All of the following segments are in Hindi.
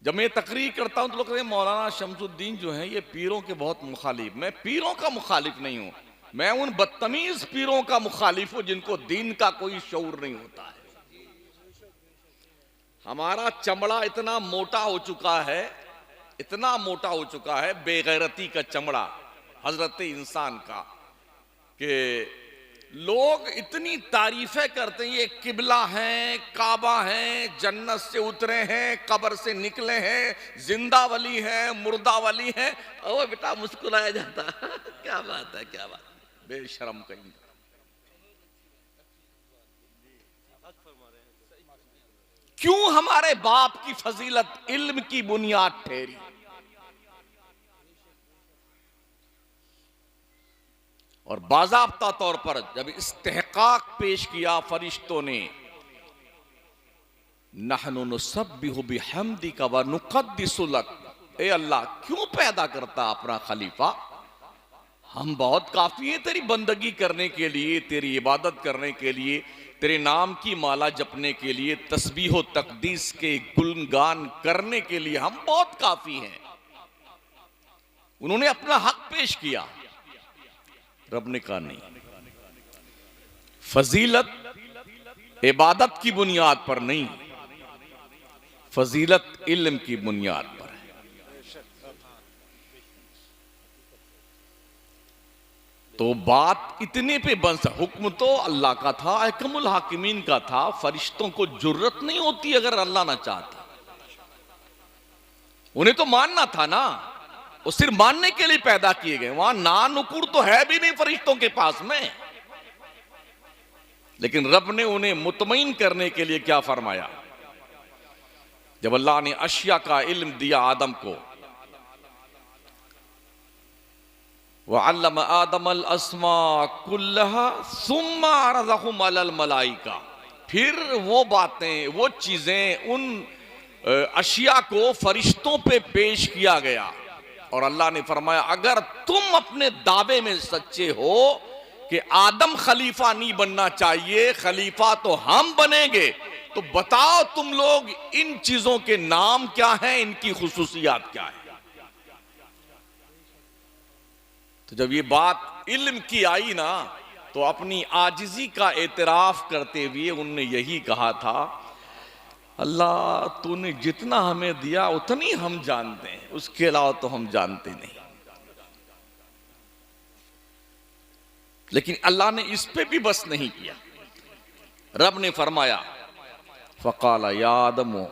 जब मैं तकरीर करता हूं तो लोग कहते हैं मौलाना शमसुद्दीन जो हैं ये पीरों के बहुत मुखालिफ। मैं पीरों का मुखालिफ नहीं हूं, मैं उन बदतमीज पीरों का मुखालिफ हूं जिनको दीन का कोई शऊर नहीं होता है। हमारा चमड़ा इतना मोटा हो चुका है, इतना मोटा हो चुका है, बेगैरती का चमड़ा हजरत इंसान का, कि लोग इतनी तारीफें करते हैं, ये किबला हैं, काबा हैं, जन्नत से उतरे हैं, कब्र से निकले हैं, जिंदा वली हैं, मुर्दा वली हैं। ओ बेटा मुस्कुराया जाता क्या बात है, क्या बात, बेशरम कहीं। क्यों हमारे बाप की फजीलत इल्म की बुनियाद ठहरी। और बाज़ाब्ता तौर पर जब इस्तेहकाक पेश किया फरिश्तों ने, नहनु नुसब्बिहु बिहम्दिका व नुक़द्दिसु लक, ए अल्लाह क्यों पैदा करता अपना खलीफा, हम बहुत काफी हैं तेरी बंदगी करने के लिए, तेरी इबादत करने के लिए, तेरे नाम की माला जपने के लिए, तस्बीह व तक़दीस के गुणगान करने के लिए हम बहुत काफी हैं। उन्होंने अपना हक पेश किया। रब ने कहा नहीं, फजीलत इबादत की बुनियाद पर नहीं, फजीलत इल्म की बुनियाद पर है। तो बात इतने पे बंस, हुक्म तो अल्लाह का था, अहकमुल हाकिमीन का था, फरिश्तों को जुर्रत नहीं होती अगर अल्लाह ना चाहता। उन्हें तो मानना था ना, वो सिर्फ मानने के लिए पैदा किए गए, वहां ना नुकुर तो है भी नहीं फरिश्तों के पास में। लेकिन रब ने उन्हें मुतमईन करने के लिए क्या फरमाया, जब अल्लाह ने अशिया का इल्म दिया आदम को, वअल्लम आदमल अस्मा कुल्लहा सुम्मा अरज़हुम अलल मलाइका, फिर वो बातें, वो चीजें, उन अशिया को फरिश्तों पे पेश किया गया। और अल्लाह ने फरमाया अगर तुम अपने दावे में सच्चे हो कि आदम खलीफा नहीं बनना चाहिए, खलीफा तो हम बनेंगे, तो बताओ तुम लोग इन चीजों के नाम क्या हैं, इनकी खुसूसियात क्या है। तो जब ये बात इल्म की आई ना, तो अपनी आजिजी का एतराफ करते हुए उनने यही कहा था, अल्लाह तूने जितना हमें दिया उतनी हम जानते हैं, उसके अलावा तो हम जानते नहीं। लेकिन अल्लाह ने इस पे भी बस नहीं किया। रब ने फरमाया फ़क़ाला या आदमु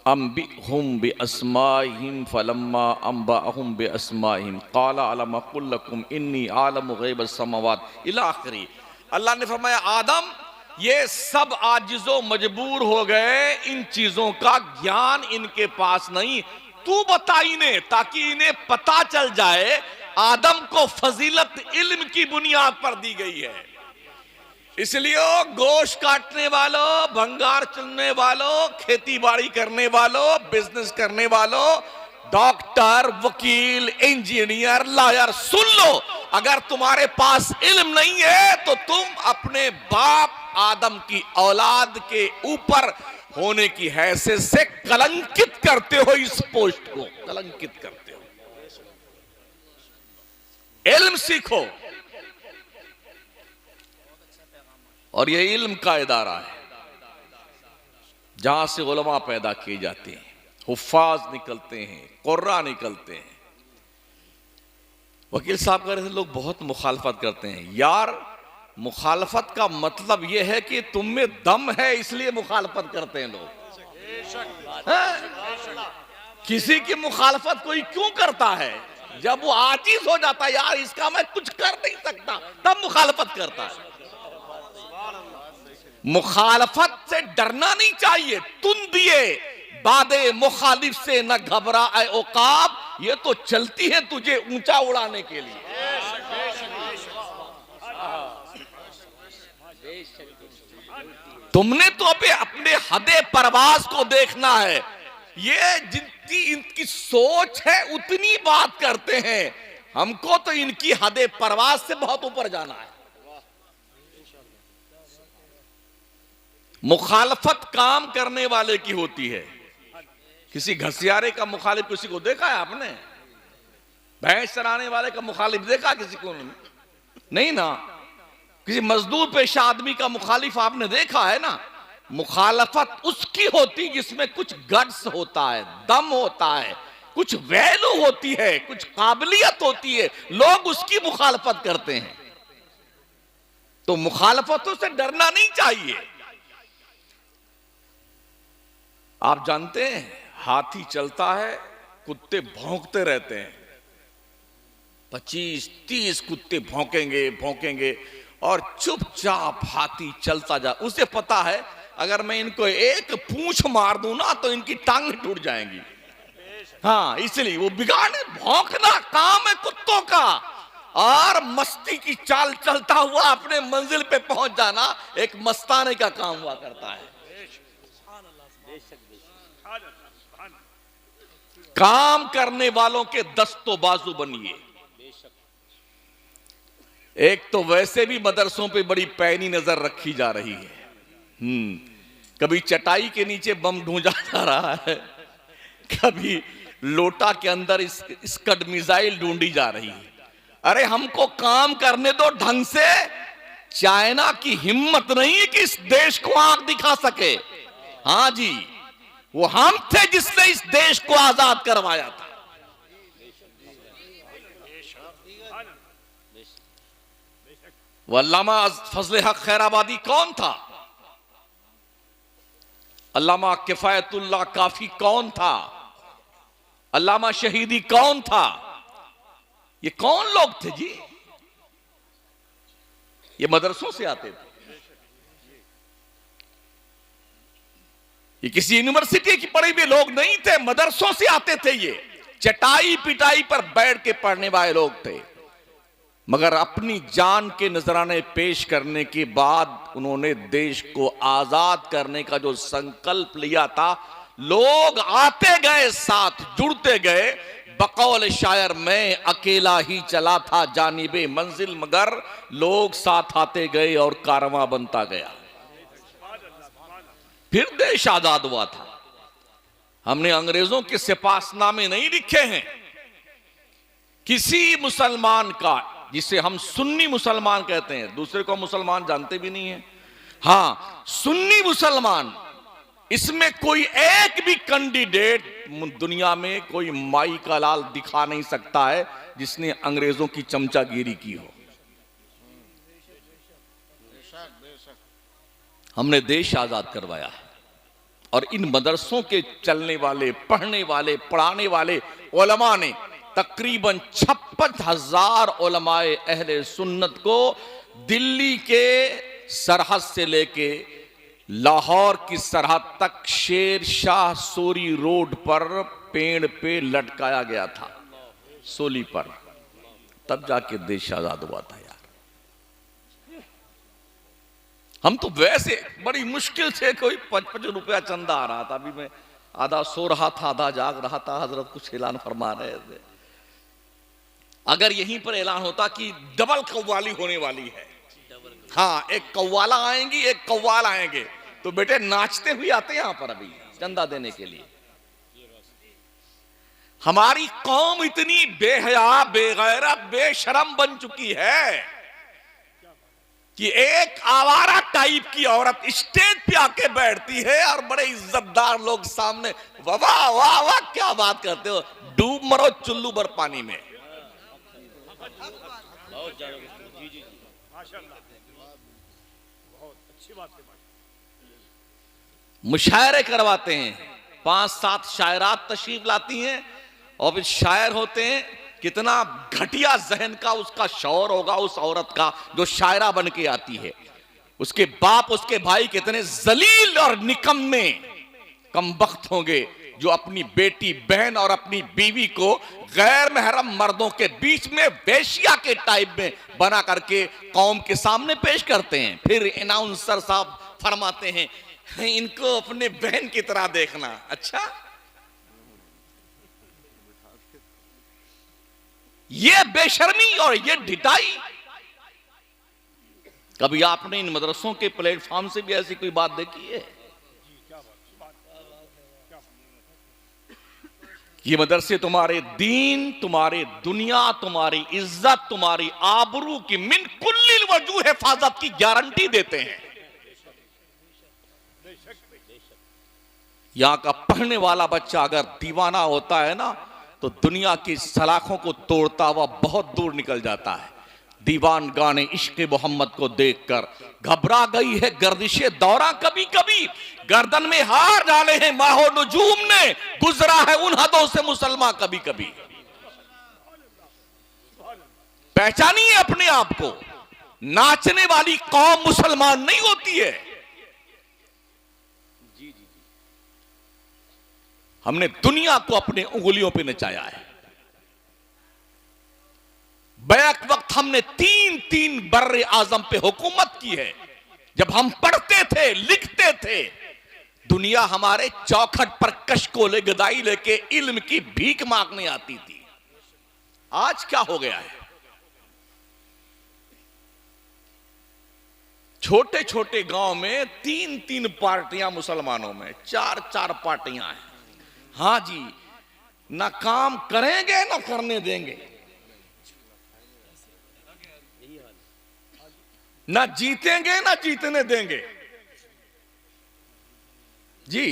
अम्बिहुम बिअस्माइहिम फलम्मा अम्बअहुम बिअस्माइहिम क़ाला अलम अक़ुल लकुम इन्नी आलमु ग़ैबस समावात इला आखिरी। अल्लाह ने फरमाया आदम ये सब आजिजो मजबूर हो गए, इन चीजों का ज्ञान इनके पास नहीं, तू बता इन्हें, ताकि इन्हें पता चल जाए आदम को फजीलत इल्म की बुनियाद पर दी गई है। इसलिए गोश्त काटने वालों, भंगार चुनने वालों, खेती बाड़ी करने वालों, बिजनेस करने वालों, डॉक्टर, वकील, इंजीनियर, लॉयर, सुन लो, अगर तुम्हारे पास इल्म नहीं है तो तुम अपने बाप आदम की औलाद के ऊपर होने की हैसियत से कलंकित करते हो, इस पोस्ट को कलंकित करते हो। इल्म सीखो, और यह इल्म का इदारा है जहां से उलमा पैदा किए जाते हैं, हुफ्फाज निकलते हैं, कुर्रा निकलते हैं। वकील साहब कह रहे थे लोग बहुत मुखालफत करते हैं। यार मुखालफत का मतलब यह है कि तुम में दम है, इसलिए मुखालफत करते हैं लोग। किसी की मुखालफत कोई क्यों करता है, जब वो आजीज हो जाता है, यार इसका मैं कुछ कर नहीं सकता, तब मुखालफत करता है। मुखालफत से डरना नहीं चाहिए, तुम दिए बादे मुखालिफ से न घबरा ए औकाब, ये तो चलती है तुझे ऊंचा उड़ाने के लिए। तुमने तो अभी अपने हदे परवाज को देखना है। ये जितनी इनकी सोच है उतनी बात करते हैं, हमको तो इनकी हदे परवाज से बहुत ऊपर जाना है। मुखालफत काम करने वाले की होती है, किसी घसियारे का मुखालिफ किसी को देखा है आपने? भैंस चराने वाले का मुखालिफ देखा किसी को? नहीं ना। किसी मजदूर पेशा आदमी का मुखालिफ आपने देखा है ना? मुखालफत उसकी होती जिसमें कुछ गट्स होता है, दम होता है, कुछ वैल्यू होती है, कुछ काबिलियत होती है, लोग उसकी मुखालफत करते हैं। तो मुखालफतों से डरना नहीं चाहिए। आप जानते हैं हाथी चलता है, कुत्ते भौंकते रहते हैं, 25-30 कुत्ते भौंकेंगे भौंकेंगे और चुपचाप हाथी चलता जा। उसे पता है अगर मैं इनको एक पूंछ मार दूं ना तो इनकी टांग टूट जाएंगी। हाँ, इसलिए वो बिगाड़े भौंकना काम है कुत्तों का, और मस्ती की चाल चलता हुआ अपने मंजिल पे पहुंच जाना एक मस्ताने का काम हुआ करता है। काम करने वालों के दस्तों बाजू बनिए। एक तो वैसे भी मदरसों पे बड़ी पैनी नजर रखी जा रही है। कभी चटाई के नीचे बम ढूंढा जा रहा है, कभी लोटा के अंदर स्कड मिसाइल ढूंढी जा रही है। अरे हमको काम करने दो ढंग से। चाइना की हिम्मत नहीं है कि इस देश को आंख दिखा सके। हाँ जी, वो हम थे जिसने इस देश को आजाद करवाया था। वो अल्लामा फजले हक खैराबादी कौन था? अल्लामा किफायतुल्लाह काफी कौन था? अल्लामा शहीदी कौन था? ये कौन लोग थे जी? ये मदरसों से आते थे। ये किसी यूनिवर्सिटी की पढ़े हुए लोग नहीं थे, मदरसों से आते थे। ये चटाई पिटाई पर बैठ के पढ़ने वाले लोग थे। मगर अपनी जान के नजराने पेश करने के बाद उन्होंने देश को आजाद करने का जो संकल्प लिया था, लोग आते गए, साथ जुड़ते गए। बकौल शायर मैं अकेला ही चला था जानिबे मंजिल, मगर लोग साथ आते गए और कारवां बनता गया। फिर देश आजाद हुआ था। हमने अंग्रेजों के सिपाहनामे नहीं लिखे हैं। किसी मुसलमान का, जिसे हम सुन्नी मुसलमान कहते हैं, दूसरे को मुसलमान जानते भी नहीं है, हाँ सुन्नी मुसलमान, इसमें कोई एक भी कैंडिडेट दुनिया में कोई माई का लाल दिखा नहीं सकता है जिसने अंग्रेजों की चमचागिरी की हो। हमने देश आजाद करवाया है। और इन मदरसों के चलने वाले, पढ़ने वाले, पढ़ाने वाले उलमा ने तकरीबन 56,000 उलमाए अहले सुन्नत को दिल्ली के सरहद से लेके लाहौर की सरहद तक शेर शाह सोरी रोड पर पेड़ पे लटकाया गया था, सोली पर। तब जाके देश आजाद हुआ था यार। हम तो वैसे बड़ी मुश्किल से कोई 55 रुपया चंदा आ रहा था। अभी मैं आधा सो रहा था, आधा जाग रहा था, हजरत कुछ ऐलान फरमा रहे थे। अगर यहीं पर ऐलान होता कि डबल कव्वाली होने वाली है, हाँ एक कव्वाला आएंगी एक कव्वाल आएंगे, तो बेटे नाचते हुए आते यहां पर अभी चंदा देने के लिए। हमारी कौम इतनी बेहया, बेगैरत, बेशरम बन चुकी है कि एक आवारा टाइप की औरत स्टेज पे आके बैठती है और बड़े इज्जतदार लोग सामने वाह वाह वाह क्या बात करते हो, डूब मरो चुल्लू भर पानी में। मुशायरे करवाते हैं, 5-7 शायरात तशरीफ लाती हैं और फिर शायर होते हैं। कितना घटिया जहन का उसका शौर होगा उस औरत का जो शायरा बन के आती है। उसके बाप, उसके भाई कितने जलील और निकम्मे कमबख्त होंगे जो अपनी बेटी, बहन और अपनी बीवी को गैर महरम मर्दों के बीच में वेश्या के टाइप में बना करके कौम के सामने पेश करते हैं। फिर अनाउंसर साहब फरमाते हैं इनको अपने बहन की तरह देखना। अच्छा, ये बेशर्मी और ये ढिठाई, कभी आपने इन मदरसों के प्लेटफॉर्म से भी ऐसी कोई बात देखी है? ये मदरसे तुम्हारे दीन, तुम्हारे दुनिया, तुम्हारी इज्जत, तुम्हारी आबरू की मिन कुल्लिल वजूह हिफाजत की गारंटी देते हैं। यहां का पढ़ने वाला बच्चा अगर दीवाना होता है ना, तो दुनिया की सलाखों को तोड़ता हुआ बहुत दूर निकल जाता है। दीवान गाने इश्क मोहम्मद को देखकर घबरा गई है गर्दिशे दौरा, कभी कभी गर्दन में हार डाले हैं माहो नजूम ने, गुजरा है उन हदों से मुसलमान कभी कभी। पहचानिए अपने आप को, नाचने वाली कौम मुसलमान नहीं होती है। हमने दुनिया को अपने उंगलियों पे नचाया है। बैक वक्त हमने तीन बर्रे आजम पे हुकूमत की है। जब हम पढ़ते थे, लिखते थे, दुनिया हमारे चौखट पर कशकोले गदाई लेके इल्म की भीख मांगने आती थी। आज क्या हो गया है? छोटे छोटे गांव में तीन पार्टियां मुसलमानों में, चार पार्टियां हैं। हां जी, ना काम करेंगे ना करने देंगे, ना जीतेंगे ना जीतने देंगे। जी,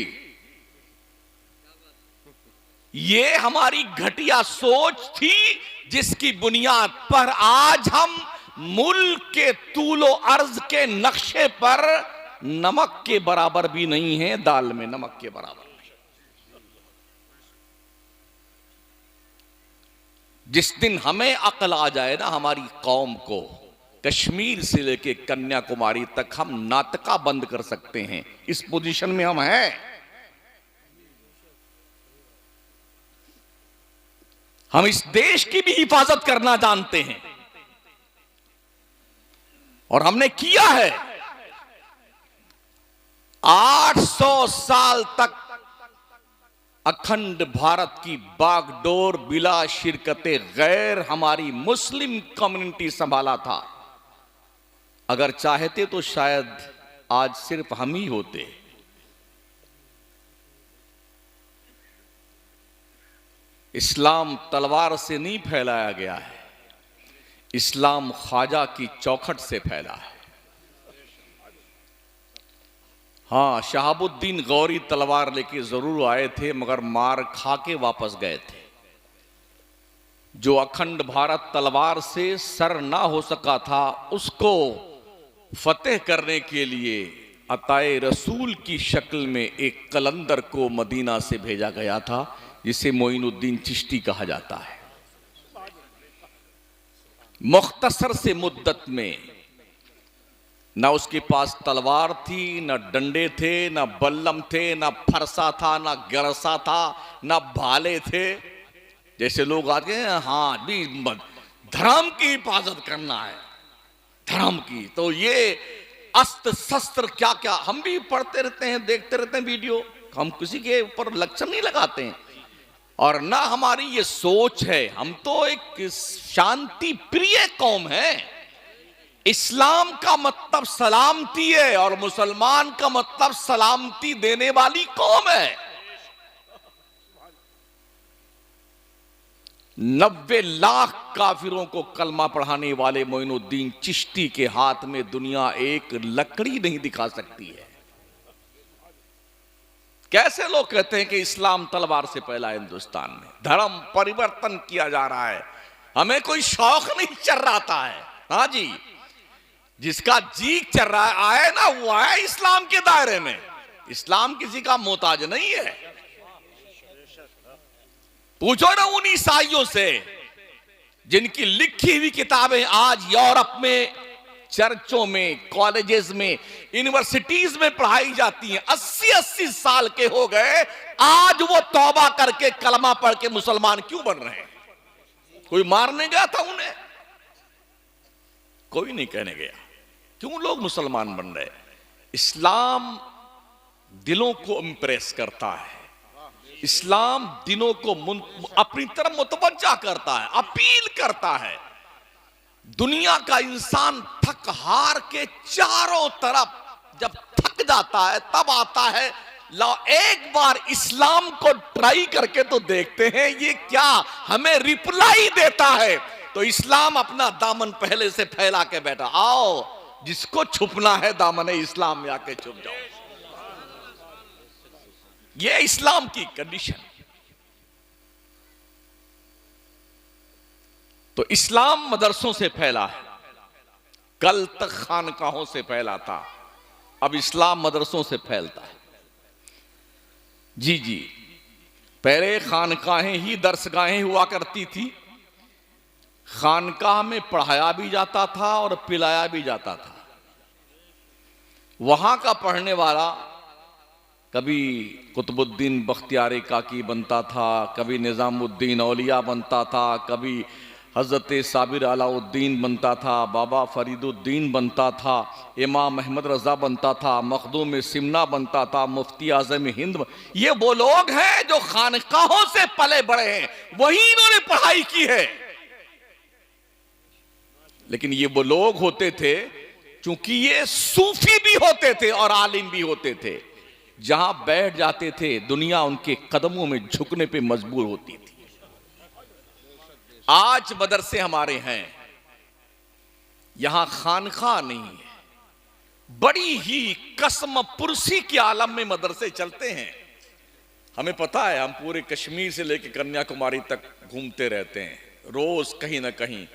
ये हमारी घटिया सोच थी, जिसकी बुनियाद पर आज हम मुल्क के तूलो अर्ज के नक्शे पर नमक के बराबर भी नहीं है, दाल में नमक के बराबर नहीं। जिस दिन हमें अक्ल आ जाए ना, हमारी कौम को कश्मीर से लेके कन्याकुमारी तक हम नाटका बंद कर सकते हैं। इस पोजीशन में हम हैं। हम इस देश की भी हिफाजत करना जानते हैं और हमने किया है। 800 साल तक अखंड भारत की बागडोर बिला शिरकते गैर हमारी मुस्लिम कम्युनिटी संभाला था। अगर चाहते तो शायद आज सिर्फ हम ही होते। इस्लाम तलवार से नहीं फैलाया गया है, इस्लाम ख्वाजा की चौखट से फैला है। हां, शहाबुद्दीन गौरी तलवार लेके जरूर आए थे, मगर मार खा के वापस गए थे। जो अखंड भारत तलवार से सर ना हो सका था, उसको फतेह करने के लिए अताए रसूल की शक्ल में एक कलंदर को मदीना से भेजा गया था, जिसे मोइनुद्दीन चिश्ती कहा जाता है। मुख्तसर से मुद्दत में ना उसके पास तलवार थी, ना डंडे थे, ना बल्लम थे, ना फरसा था, ना गरसा था, ना भाले थे। जैसे लोग आते हैं, हाँ भी धर्म की हिफाजत करना है, धर्म की, तो ये अस्त्र शस्त्र क्या क्या हम भी पढ़ते रहते हैं, देखते रहते हैं वीडियो। हम किसी के ऊपर लक्षण नहीं लगाते हैं और ना हमारी ये सोच है। हम तो एक शांति प्रिय कौम है। इस्लाम का मतलब सलामती है और मुसलमान का मतलब सलामती देने वाली कौम है। 90 लाख काफिरों को कलमा पढ़ाने वाले मोइनुद्दीन चिश्ती के हाथ में दुनिया एक लकड़ी नहीं दिखा सकती है। कैसे लोग कहते हैं कि इस्लाम तलवार से फैला है हिंदुस्तान में, धर्म परिवर्तन किया जा रहा है, हमें कोई शौक नहीं चल रहा है। हाँ जी, जिसका जी चल रहा है आए ना, वो आए इस्लाम के दायरे में। इस्लाम किसी का मोहताज नहीं है। पूछो ना उन ईसाइयों से जिनकी लिखी हुई किताबें आज यूरोप में चर्चों में, कॉलेजेस में, यूनिवर्सिटीज में पढ़ाई जाती हैं। 80-80 साल के हो गए, आज वो तौबा करके कलमा पढ़ के मुसलमान क्यों बन रहे हैं? कोई मारने गया था उन्हें? कोई नहीं कहने गया। क्यों लोग मुसलमान बन रहे? इस्लाम दिलों को इंप्रेस करता है, इस्लाम दिनों को अपनी तरफ मुतवज्जा करता है, अपील करता है। दुनिया का इंसान थक हार के चारों तरफ जब थक जाता है, तब आता है लाओ एक बार इस्लाम को ट्राई करके तो देखते हैं ये क्या हमें रिप्लाई देता है। तो इस्लाम अपना दामन पहले से फैला के बैठा, आओ जिसको छुपना है दामन इस्लाम में आके छुप जाओ। ये इस्लाम की कंडीशन। तो इस्लाम मदरसों से फैला है, कल तक खानकाहों से फैला था, अब इस्लाम मदरसों से फैलता है। जी जी, पहले खानकाहें ही दर्सगाहें हुआ करती थी, खानकाह में पढ़ाया भी जाता था और पिलाया भी जाता था। वहां का पढ़ने वाला कभी कुतुबुद्दीन बख्तियार काकी बनता था, कभी निजामुद्दीन औलिया बनता था, कभी हज़रत साबिर अलाउद्दीन बनता था, बाबा फरीदुद्दीन बनता था, इमाम अहमद रज़ा बनता था, मखदूम सिमना बनता था, मुफ्ती आज़म हिंद। ये वो लोग हैं जो खानकाहों से पले बड़े हैं, वही इन्होंने पढ़ाई की है। लेकिन ये वो लोग होते थे, चूंकि ये सूफी भी होते थे और आलिम भी होते थे, जहां बैठ जाते थे दुनिया उनके कदमों में झुकने पे मजबूर होती थी। आज मदरसे हमारे हैं, यहां खानखा नहीं है, बड़ी ही कसम पुरसी के आलम में मदरसे चलते हैं। हमें पता है, हम पूरे कश्मीर से लेकर कन्याकुमारी तक घूमते रहते हैं, रोज कहीं ना कहीं,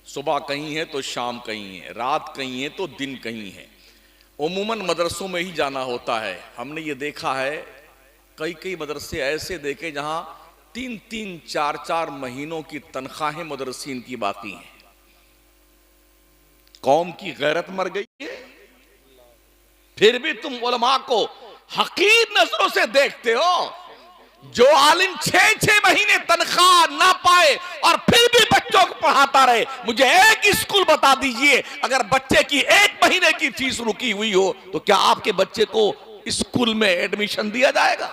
सुबह कहीं है तो शाम कहीं है, रात कहीं है तो दिन कहीं है। उमूमन मदरसों में ही जाना होता है। हमने ये देखा है, कई कई मदरसे ऐसे देखे जहां 3-3, 4-4 महीनों की तनख्वाहें मदरसीन की बाकी हैं। कौम की गैरत मर गई है, फिर भी तुम उलमा को हकीर नजरों से देखते हो। जो आलिम 6-6 महीने तनख्वाह ना पाए और फिर भी बच्चों को पढ़ाता रहे। मुझे एक स्कूल बता दीजिए, अगर बच्चे की 1 महीने की फीस रुकी हुई हो तो क्या आपके बच्चे को स्कूल में एडमिशन दिया जाएगा?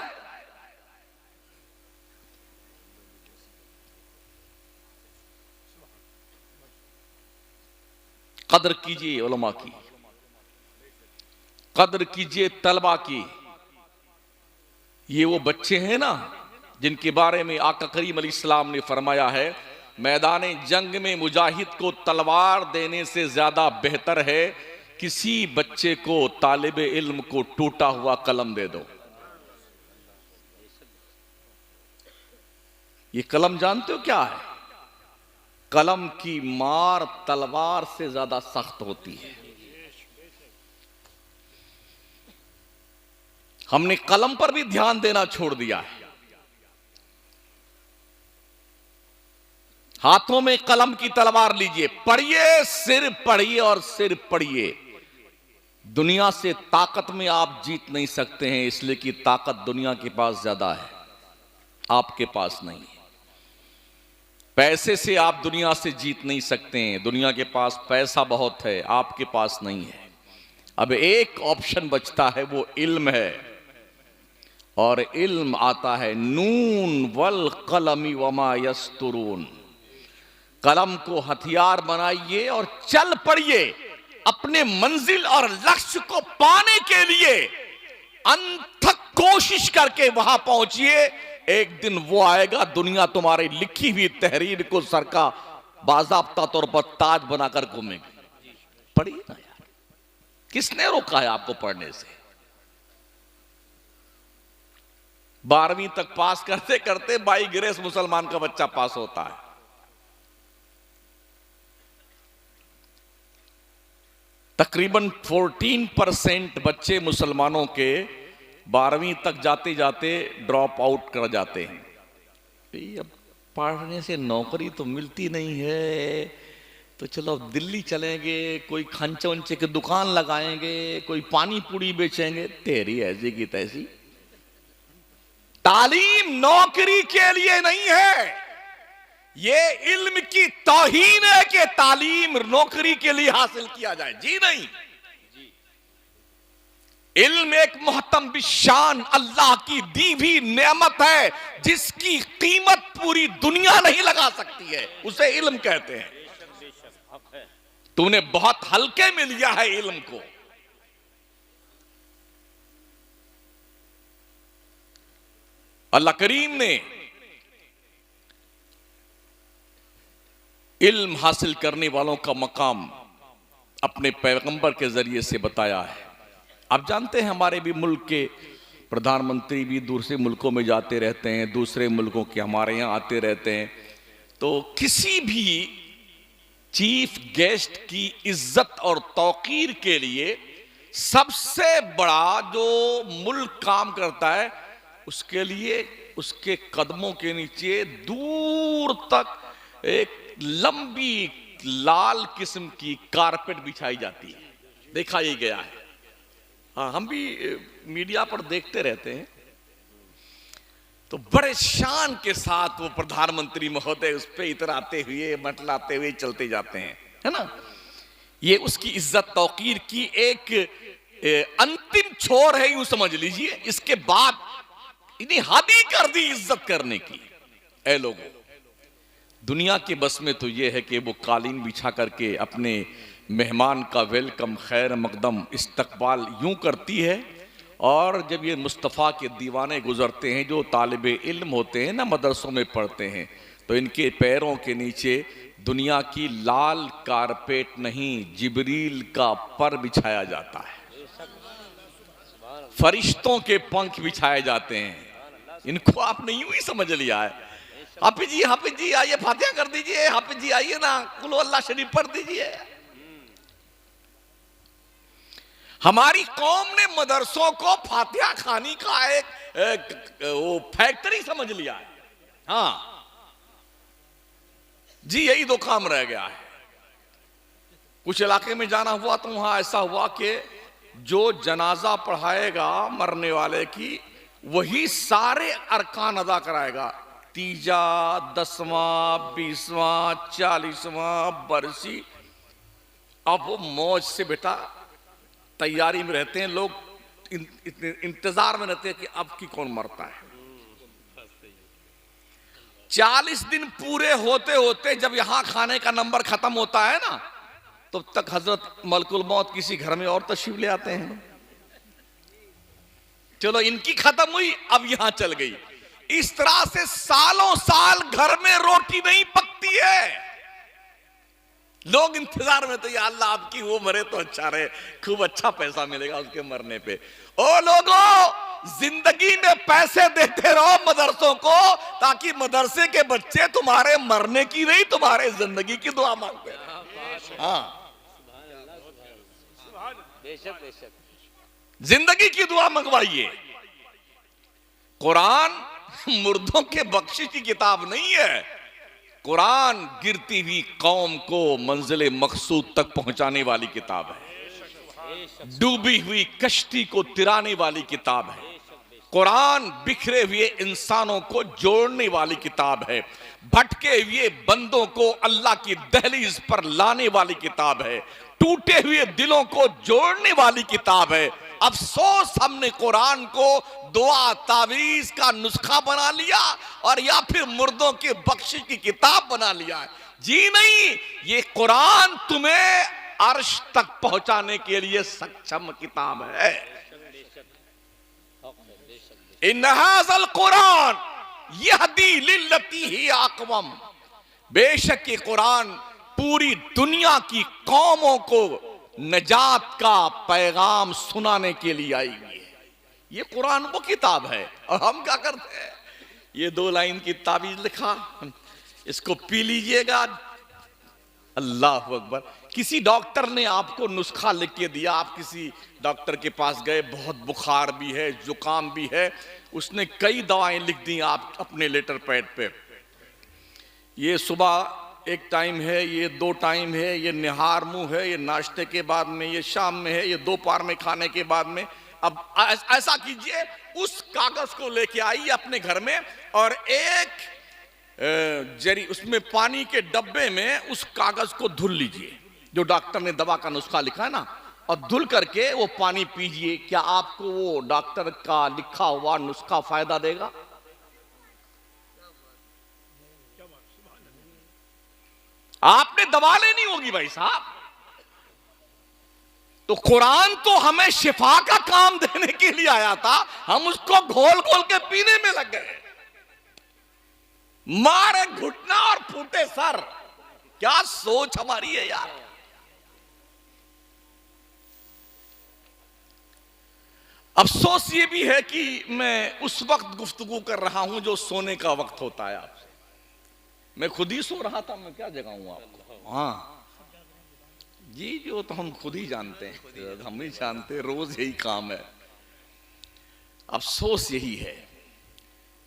कदर कीजिए उलमा की, कदर कीजिए तलबा की। ये वो बच्चे हैं ना जिनके बारे में आका करीम अलैहिस्सलाम ने फरमाया है, मैदान जंग में मुजाहिद को तलवार देने से ज्यादा बेहतर है किसी बच्चे को तालिब इल्म को टूटा हुआ कलम दे दो। ये कलम जानते हो क्या है? कलम की मार तलवार से ज्यादा सख्त होती है। हमने कलम पर भी ध्यान देना छोड़ दिया है। हाथों में कलम की तलवार लीजिए, पढ़िए, सिर पढ़िए और सिर पढ़िए। दुनिया से ताकत में आप जीत नहीं सकते हैं, इसलिए कि ताकत दुनिया के पास ज्यादा है, आपके पास नहीं है। पैसे से आप दुनिया से जीत नहीं सकते हैं, दुनिया के पास पैसा बहुत है, आपके पास नहीं है। अब एक ऑप्शन बचता है, वो इल्म है, और इल्म आता है नून वल कलमी वमा यस्तुरून। कलम को हथियार बनाइए और चल पड़िए, अपने मंजिल और लक्ष्य को पाने के लिए अनथक कोशिश करके वहां पहुंचिए। एक दिन वो आएगा, दुनिया तुम्हारी लिखी हुई तहरीर को सर का बाज़ाब्ता तौर पर ताज बनाकर घूमेगी। पढ़िए ना यार, किसने रोका है आपको पढ़ने से? 12वीं तक पास करते करते बाई ग्रेस मुसलमान का बच्चा पास होता है। तकरीबन 14% बच्चे मुसलमानों के 12वीं तक जाते जाते ड्रॉप आउट कर जाते हैं। अब पढ़ने से नौकरी तो मिलती नहीं है, तो चलो दिल्ली चलेंगे, कोई खंचे उंचे की दुकान लगाएंगे, कोई पानी पूरी बेचेंगे। तेरी ऐसी की तैसी। तालीम नौकरी के लिए नहीं है, ये इल्म की तौहीन है कि तालीम नौकरी के लिए हासिल किया जाए। जी नहीं, इल्म एक मोहतम बिशान अल्लाह की दी हुई नेमत है, जिसकी कीमत पूरी दुनिया नहीं लगा सकती है, उसे इल्म कहते हैं। तूने बहुत हल्के में लिया है इल्म को। अल्लाह करीम ने इल्म हासिल करने वालों का मकाम अपने पैगंबर के जरिए से बताया है। आप जानते हैं हमारे भी मुल्क के प्रधानमंत्री भी दूसरे मुल्कों में जाते रहते हैं, दूसरे मुल्कों के हमारे यहाँ आते रहते हैं। तो किसी भी चीफ गेस्ट की इज्जत और तौकीर के लिए सबसे बड़ा जो मुल्क काम करता है, उसके लिए उसके कदमों के नीचे दूर तक एक लंबी लाल किस्म की कारपेट बिछाई जाती है। देखा ही गया है। हाँ, हम भी मीडिया पर देखते रहते हैं। तो बड़े शान के साथ वो प्रधानमंत्री महोदय उस पर इतराते हुए मटलाते हुए चलते जाते हैं, है ना। ये उसकी इज्जत तौकीर की एक अंतिम छोर है, यूं समझ लीजिए। इसके बाद इन्हें हद ही कर दी इज्जत करने की। ऐ लोगों, दुनिया के बस में तो ये है कि वो कालीन बिछा करके अपने मेहमान का वेलकम, खैर मकदम, इस्तकबाल यूं करती है। और जब ये मुस्तफ़ा के दीवाने गुजरते हैं, जो तालिबे इल्म होते हैं ना, मदरसों में पढ़ते हैं, तो इनके पैरों के नीचे दुनिया की लाल कारपेट नहीं, जिब्रील का पर बिछाया जाता है, फरिश्तों के पंख बिछाए जाते हैं। इनको आपने यूं ही समझ लिया है। हाफिज जी आइए, फातिहा कर दीजिए। हाफिज जी आइए ना, कुल अल्लाह शरीफ पढ़ दीजिए। हमारी कौम ने मदरसों को फातिहा खानी का एक वो फैक्ट्री समझ लिया है। हाँ जी, यही दो काम रह गया है। कुछ इलाके में जाना हुआ तो वहां ऐसा हुआ कि जो जनाजा पढ़ाएगा मरने वाले की, वही सारे अरकान अदा कराएगा। तीजा, 10वां, 20वां, 40वां बरसी। अब वो मौज से बेटा तैयारी में रहते हैं लोग, इंतजार में रहते हैं कि अब की कौन मरता है। 40 दिन पूरे होते होते जब यहां खाने का नंबर खत्म होता है ना, तब तक हजरत मलकुल मौत किसी घर में और तशरीफ ले आते हैं। चलो इनकी खत्म हुई, अब यहां चल गई। इस तरह से सालों साल घर में रोटी नहीं पकती है। लोग इंतजार में, तो या अल्लाह आपकी वो मरे तो अच्छा रहे, खूब अच्छा पैसा मिलेगा उसके मरने पे। ओ लोगों, जिंदगी में पैसे देते रहो मदरसों को, ताकि मदरसे के बच्चे तुम्हारे मरने की नहीं, तुम्हारे जिंदगी की दुआ मांगते रहे। हाँ, जिंदगी की दुआ मंगवाइए। कुरान मुर्दों के बख्शिश की किताब नहीं है। कुरान गिरती हुई कौम को मंजिल मकसूद तक पहुंचाने वाली किताब है। डूबी हुई कश्ती को तिराने वाली किताब है। कुरान बिखरे हुए इंसानों को जोड़ने वाली किताब है। भटके हुए बंदों को अल्लाह की दहलीज पर लाने वाली किताब है। टूटे हुए दिलों को जोड़ने वाली किताब है। अफसोस, हमने कुरान को दुआ तावीज का नुस्खा बना लिया और या फिर मुर्दों के बख्शिश की किताब बना लिया है। जी नहीं, ये कुरान तुम्हें अर्श तक पहुंचाने के लिए सक्षम किताब है। इन्हाज़ल कुरान यहदी लिल्लती ही अक़वम। बेशक ये कुरान पूरी दुनिया की कौमों को नजात का पैगाम सुनाने के लिए आई हुई है। ये कुरान वो किताब है। और हम क्या करते हैं, ये 2 लाइन की ताबीज लिखा, इसको पी लीजिएगा। अल्लाह अकबर। किसी डॉक्टर ने आपको नुस्खा लिख के दिया, आप किसी डॉक्टर के पास गए, बहुत बुखार भी है, जुकाम भी है, उसने कई दवाएं लिख दी आप अपने लेटर पैड पे। ये सुबह एक टाइम है, ये 2 टाइम है, ये निहार मुंह है, ये नाश्ते के बाद में, ये शाम में है, ये दोपहर में खाने के बाद में। अब ऐसा कीजिए, उस कागज को लेके आइए अपने घर में और एक जरी उसमें पानी के डब्बे में उस कागज को धुल लीजिए, जो डॉक्टर ने दवा का नुस्खा लिखा है ना, और धुल करके वो पानी पीजिए। क्या आपको वो डॉक्टर का लिखा हुआ नुस्खा फायदा देगा? आपने दवा लेनी होगी भाई साहब। तो कुरान तो हमें शिफा का काम देने के लिए आया था, हम उसको घोल घोल के पीने में लग गए। मारे घुटना और फूटे सर, क्या सोच हमारी है यार। अफसोस ये भी है कि मैं उस वक्त गुफ्तगू कर रहा हूं जो सोने का वक्त होता है आपसे। मैं खुद ही सो रहा था, मैं क्या जगाऊं आपको। हाँ जी, जो तो हम खुद ही जानते हैं, हम ही जानते हैं, रोज यही काम है। अफसोस यही है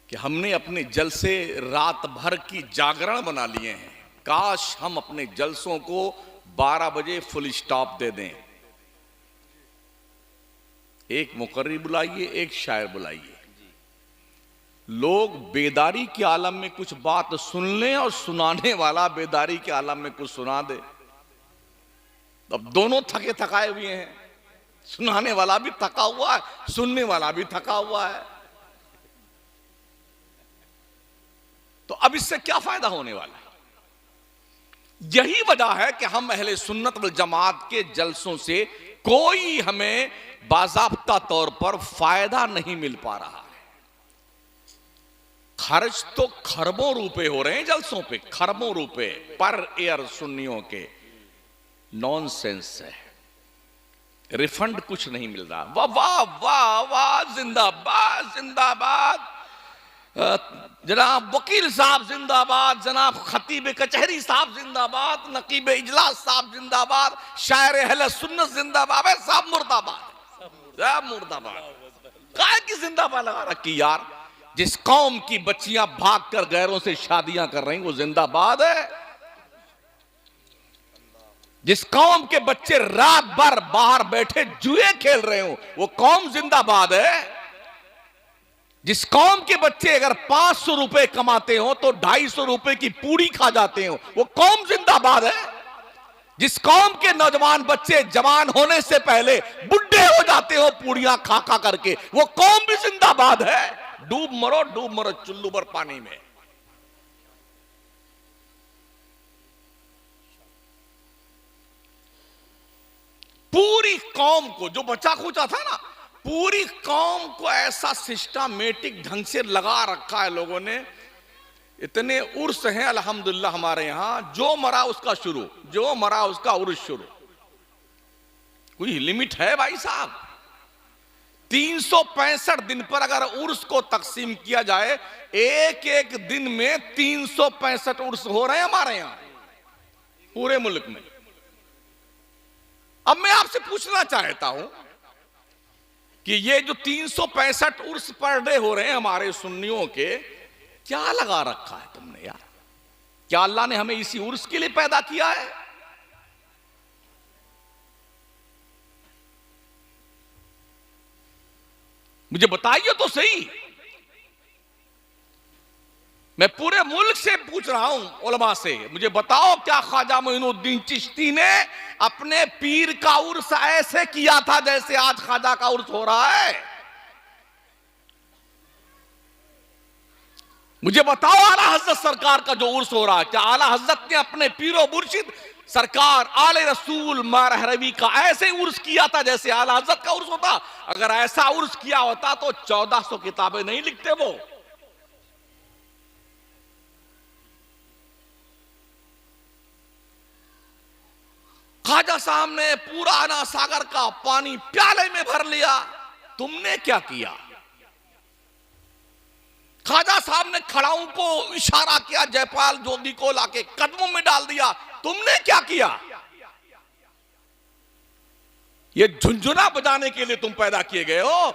कि हमने अपने जलसे रात भर की जागरण बना लिए हैं। काश हम अपने जलसों को 12 बजे फुल स्टॉप दे दें। एक मुकर्री बुलाइए, एक शायर बुलाइए, लोग बेदारी के आलम में कुछ बात सुन लें और सुनाने वाला बेदारी के आलम में कुछ सुना दे। अब दोनों थके थकाए हुए हैं, सुनाने वाला भी थका हुआ है, सुनने वाला भी थका हुआ है। तो अब इससे क्या फायदा होने वाला है? यही वजह है कि हम अहले सुन्नत वल जमात के जलसों से कोई हमें बाज़ाब्ता तौर पर फायदा नहीं मिल पा रहा है। खर्च तो खरबों रुपए हो रहे हैं जलसों पे, खरबों रुपए पर ईयर सुन्नियों के। नॉनसेंस है, रिफंड कुछ नहीं मिल रहा। वाह वाह वाह वाह, जिंदाबाद जिंदाबाद, जनाब वकील साहब जिंदाबाद, जनाब खतीब कचहरी साहब जिंदाबाद, नकीब इजलास साहब जिंदाबाद, शायर अहले सुन्नत जिंदाबाद। साहब मुर्दाबाद, साहब मुर्दाबाद। काय की जिंदाबाद लगा रखी यार। जिस कौम की बच्चियां भागकर गैरों से शादियां कर रही वो जिंदाबाद है। जिस कौम के बच्चे रात भर बाहर बैठे जुए खेल रहे हो वो कौम जिंदाबाद है। जिस कौम के बच्चे अगर 500 रुपए कमाते हो तो 250 रुपए की पूरी खा जाते हो वो कौम जिंदाबाद है। जिस कौम के नौजवान बच्चे जवान होने से पहले बुढ़े हो जाते हो पूड़ियां खा खा करके वो कौम भी जिंदाबाद है। डूब मरो चुल्लू भर पानी में। पूरी कौम को जो बचा खुचा था ना, पूरी कौम को ऐसा सिस्टमेटिक ढंग से लगा रखा है लोगों ने। इतने उर्स हैं अल्हम्दुलिल्लाह हमारे यहां, जो मरा उसका शुरू, जो मरा उसका उर्स शुरू। कोई लिमिट है भाई साहब? 365 दिन पर अगर उर्स को तकसीम किया जाए, एक एक दिन में 365 उर्स हो रहे हैं हमारे यहां पूरे मुल्क में। अब मैं आपसे पूछना चाहता हूं कि ये जो 365 उर्स पर डे हो रहे हैं हमारे सुन्नियों के, क्या लगा रखा है तुमने यार? क्या अल्लाह ने हमें इसी उर्स के लिए पैदा किया है? मुझे बताइए तो सही। मैं पूरे मुल्क से पूछ रहा हूं उलमा से, मुझे बताओ क्या ख्वाजा मोइनुद्दीन चिश्ती ने अपने पीर का उर्स ऐसे किया था जैसे आज ख्वाजा का उर्स हो रहा है? मुझे बताओ आला हजरत सरकार का जो उर्स हो रहा है, क्या आला हजरत ने अपने पीरो मुर्शिद सरकार आले रसूल मारहरवी का ऐसे उर्स किया था जैसे आला हजरत का उर्स होता? अगर ऐसा उर्स किया होता तो 1400 किताबें नहीं लिखते वो। ख्वाजा साहब ने पूरा अना सागर का पानी प्याले में भर लिया, तुमने क्या किया? ख्वाजा साहब ने खड़ाऊ को इशारा किया, जयपाल जोगी को लाके कदमों में डाल दिया, तुमने क्या किया? ये झुंझुना बजाने के लिए तुम पैदा किए गए हो।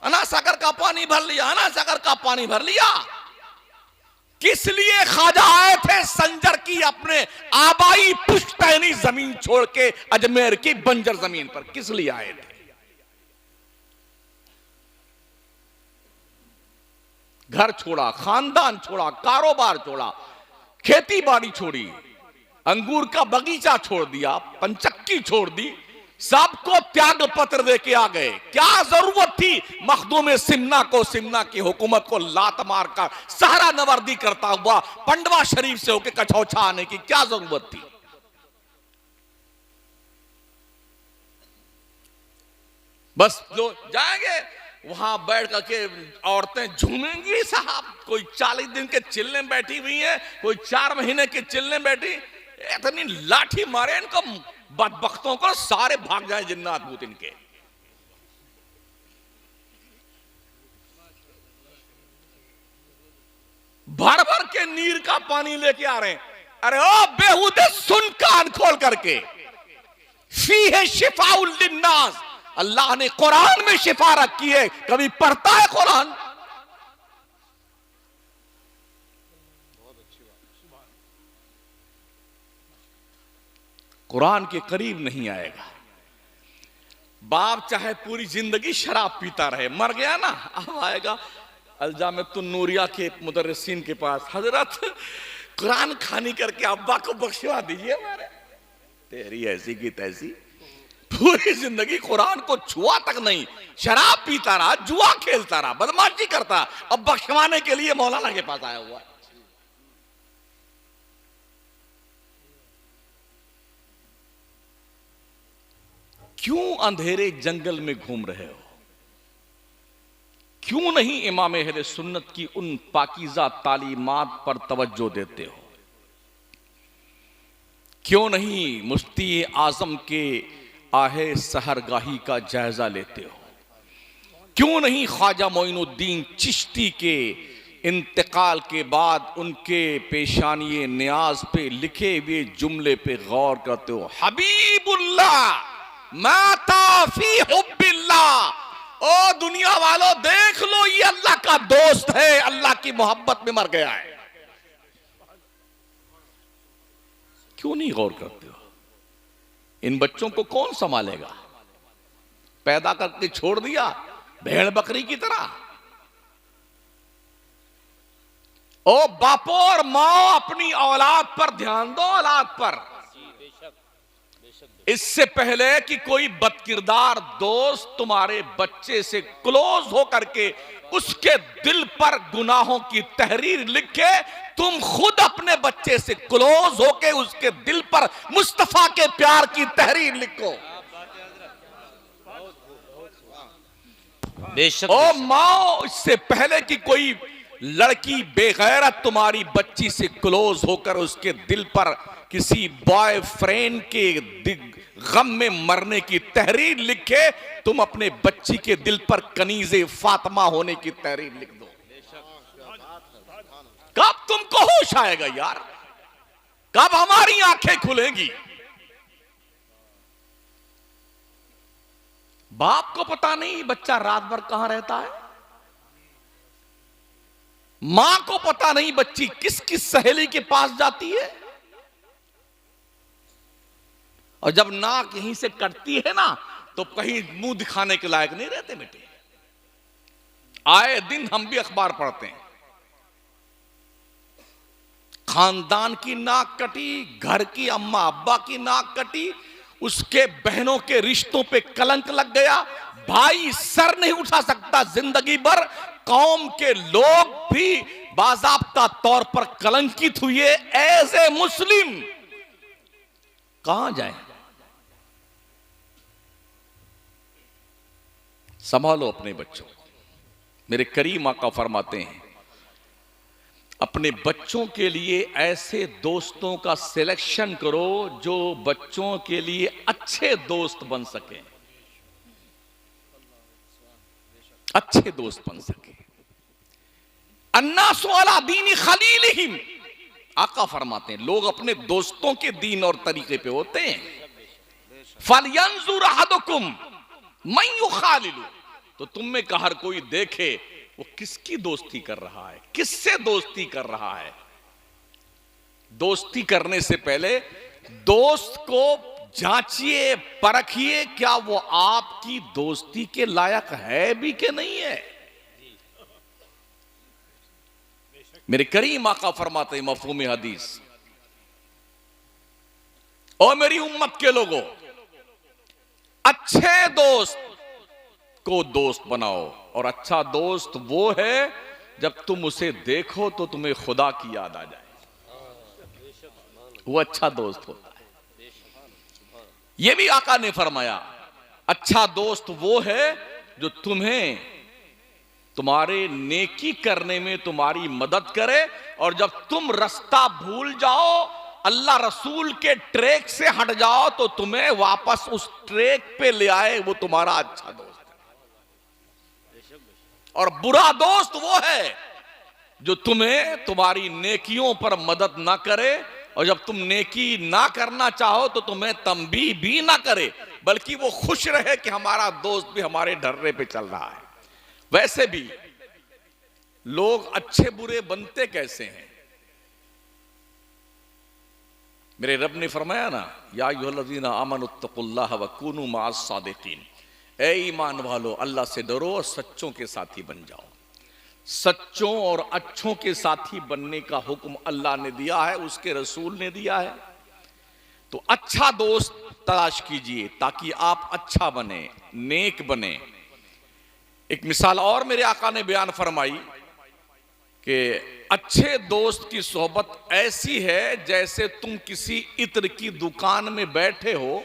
अना सागर का पानी भर लिया, अना सागर का पानी भर लिया। किस लिए ख्वाजा आए थे संजर की अपने आबाई पुश्तैनी जमीन छोड़ के अजमेर की बंजर जमीन पर? किस लिए आए थे? घर छोड़ा, खानदान छोड़ा, कारोबार छोड़ा, खेती बाड़ी छोड़ी, अंगूर का बगीचा छोड़ दिया, पंचक्की छोड़ दी, सबको त्याग पत्र दे के आ गए। क्या जरूरत थी मखदूम सिमना को, सिमना की हुकूमत को लात मारकर सहरा नवर्दी करता हुआ पंडवा शरीफ से होकर कछौछा आने की क्या जरूरत थी? बस जो जाएंगे वहां बैठ करके औरतें झूमेंगी साहब, कोई 40 दिन के चिल्ले बैठी हुई हैं, कोई 4 महीने के चिल्ले बैठी, इतनी लाठी मारे इनको बदबख्तों को, सारे भाग जाए जिन्नात भूत इनके। भर भर के नीर का पानी लेके आ रहे हैं। अरे ओ बेहूदे, सुन कान खोल करके, फीहे शिफाउल लिन्नास, अल्लाह ने कुरान में शिफा रखी है। कभी पढ़ता है कुरान? कुरान के करीब नहीं आएगा। बाप चाहे पूरी जिंदगी शराब पीता रहे, मर गया ना, अब आएगा अल्जामतुन नूरिया के मुदर्रिसीन के पास, हजरत कुरान खानी करके अब्बा को बख्शवा दीजिए हमारे। तेरी ऐसी की तैसी, पूरी जिंदगी कुरान को छुआ तक नहीं, शराब पीता रहा, जुआ खेलता रहा, बदमाशी करता, अब बख्शवाने के लिए मौलाना के पास आया हुआ है। क्यों अंधेरे जंगल में घूम रहे हो? क्यों नहीं इमाम अहले सुन्नत की उन पाकीज़ा तालीमात पर तवज्जो देते हो? क्यों नहीं मुफ्ती आजम के आहे सहरगाही का जायजा लेते हो? क्यों नहीं ख्वाजा मोइनुद्दीन चिश्ती के इंतकाल के बाद उनके पेशानी नियाज पे लिखे हुए जुमले पे गौर करते हो? हबीबुल्लाह माता फी हुब्बिल्लाह, ओ दुनिया वालों देख लो, ये अल्लाह का दोस्त है, अल्लाह की मोहब्बत में मर गया है। क्यों नहीं गौर करते हो? इन बच्चों को कौन संभालेगा? पैदा करके छोड़ दिया भेड़ बकरी की तरह। ओ बापो और माओ, अपनी औलाद पर ध्यान दो, औलाद पर। इससे पहले कि कोई बदकिरदार दोस्त तुम्हारे बच्चे से क्लोज होकर के उसके दिल पर गुनाहों की तहरीर लिखे, तुम खुद अपने बच्चे से क्लोज होके उसके दिल पर मुस्तफा के प्यार की तहरीर लिखो। ओ माओ, इससे पहले कि कोई लड़की बेगैरत तुम्हारी बच्ची से क्लोज होकर उसके दिल पर किसी बॉयफ्रेंड के गम में मरने की तहरीर लिखे, तुम अपने बच्ची के दिल पर कनीज़े फातिमा होने की तहरीर लिख दो। कब तुमको होश आएगा यार? कब हमारी आंखें खुलेंगी? बाप को पता नहीं बच्चा रात भर कहां रहता है, मां को पता नहीं बच्ची किस किस सहेली के पास जाती है, और जब नाक यहीं से कटती है ना तो कहीं मुंह दिखाने के लायक नहीं रहते बेटे। आए दिन हम भी अखबार पढ़ते हैं, खानदान की नाक कटी, घर की अम्मा अब्बा की नाक कटी, उसके बहनों के रिश्तों पे कलंक लग गया, भाई सर नहीं उठा सकता जिंदगी भर, कौम के लोग भी बाज़ाब्ता तौर पर कलंकित हुए। एज ए मुस्लिम कहां जाए? संभालो अपने बच्चों को। मेरे करीम आका फरमाते हैं, अपने बच्चों के लिए ऐसे दोस्तों का सिलेक्शन करो जो बच्चों के लिए अच्छे दोस्त बन सके, अच्छे दोस्त बन सके। अन्नासु अला दीनी खलीलिहिम, आका फरमाते हैं लोग अपने दोस्तों के दीन और तरीके पे होते हैं। फलयंजुर अहदुकुम मन युखालिलु, तो तुम में का हर कोई देखे वो किसकी दोस्ती कर रहा है, किससे दोस्ती कर रहा है। दोस्ती करने से पहले दोस्त को जांचिए, परखिए, क्या वो आपकी दोस्ती के लायक है भी कि नहीं है। मेरे करीम आका फरमाते हैं मफहूम हदीस, और मेरी उम्मत के लोगों, अच्छे दोस्त को दोस्त बनाओ, और अच्छा दोस्त वो है जब तुम उसे देखो तो तुम्हें खुदा की याद आ जाए, वो अच्छा दोस्त होता है। ये भी आका ने फरमाया, अच्छा दोस्त वो है जो तुम्हें तुम्हारे नेकी करने में तुम्हारी मदद करे, और जब तुम रास्ता भूल जाओ, अल्लाह रसूल के ट्रैक से हट जाओ, तो तुम्हें वापस उस ट्रैक पे ले आए, वो तुम्हारा अच्छा दोस्त है। और बुरा दोस्त वो है जो तुम्हें तुम्हारी नेकियों पर मदद ना करे, और जब तुम नेकी ना करना चाहो तो तुम्हें तंबीह भी ना करे, बल्कि वो खुश रहे कि हमारा दोस्त भी हमारे ढर्रे पे चल रहा है। वैसे भी लोग अच्छे बुरे बनते कैसे हैं? मेरे रब ने फरमाया ना, या अय्युहल्लज़ीना आमनुत्तकुल्लाह व कूनू मअस सादिकीन, ए ईमान वालो अल्लाह से डरो और सच्चों के साथी बन जाओ। सच्चों और अच्छों के साथी बनने का हुक्म अल्लाह ने दिया है, उसके रसूल ने दिया है। तो अच्छा दोस्त तलाश कीजिए ताकि आप अच्छा बने, नेक बने। एक मिसाल और मेरे आका ने बयान फरमाई कि अच्छे दोस्त की सोहबत ऐसी है जैसे तुम किसी इत्र की दुकान में बैठे हो,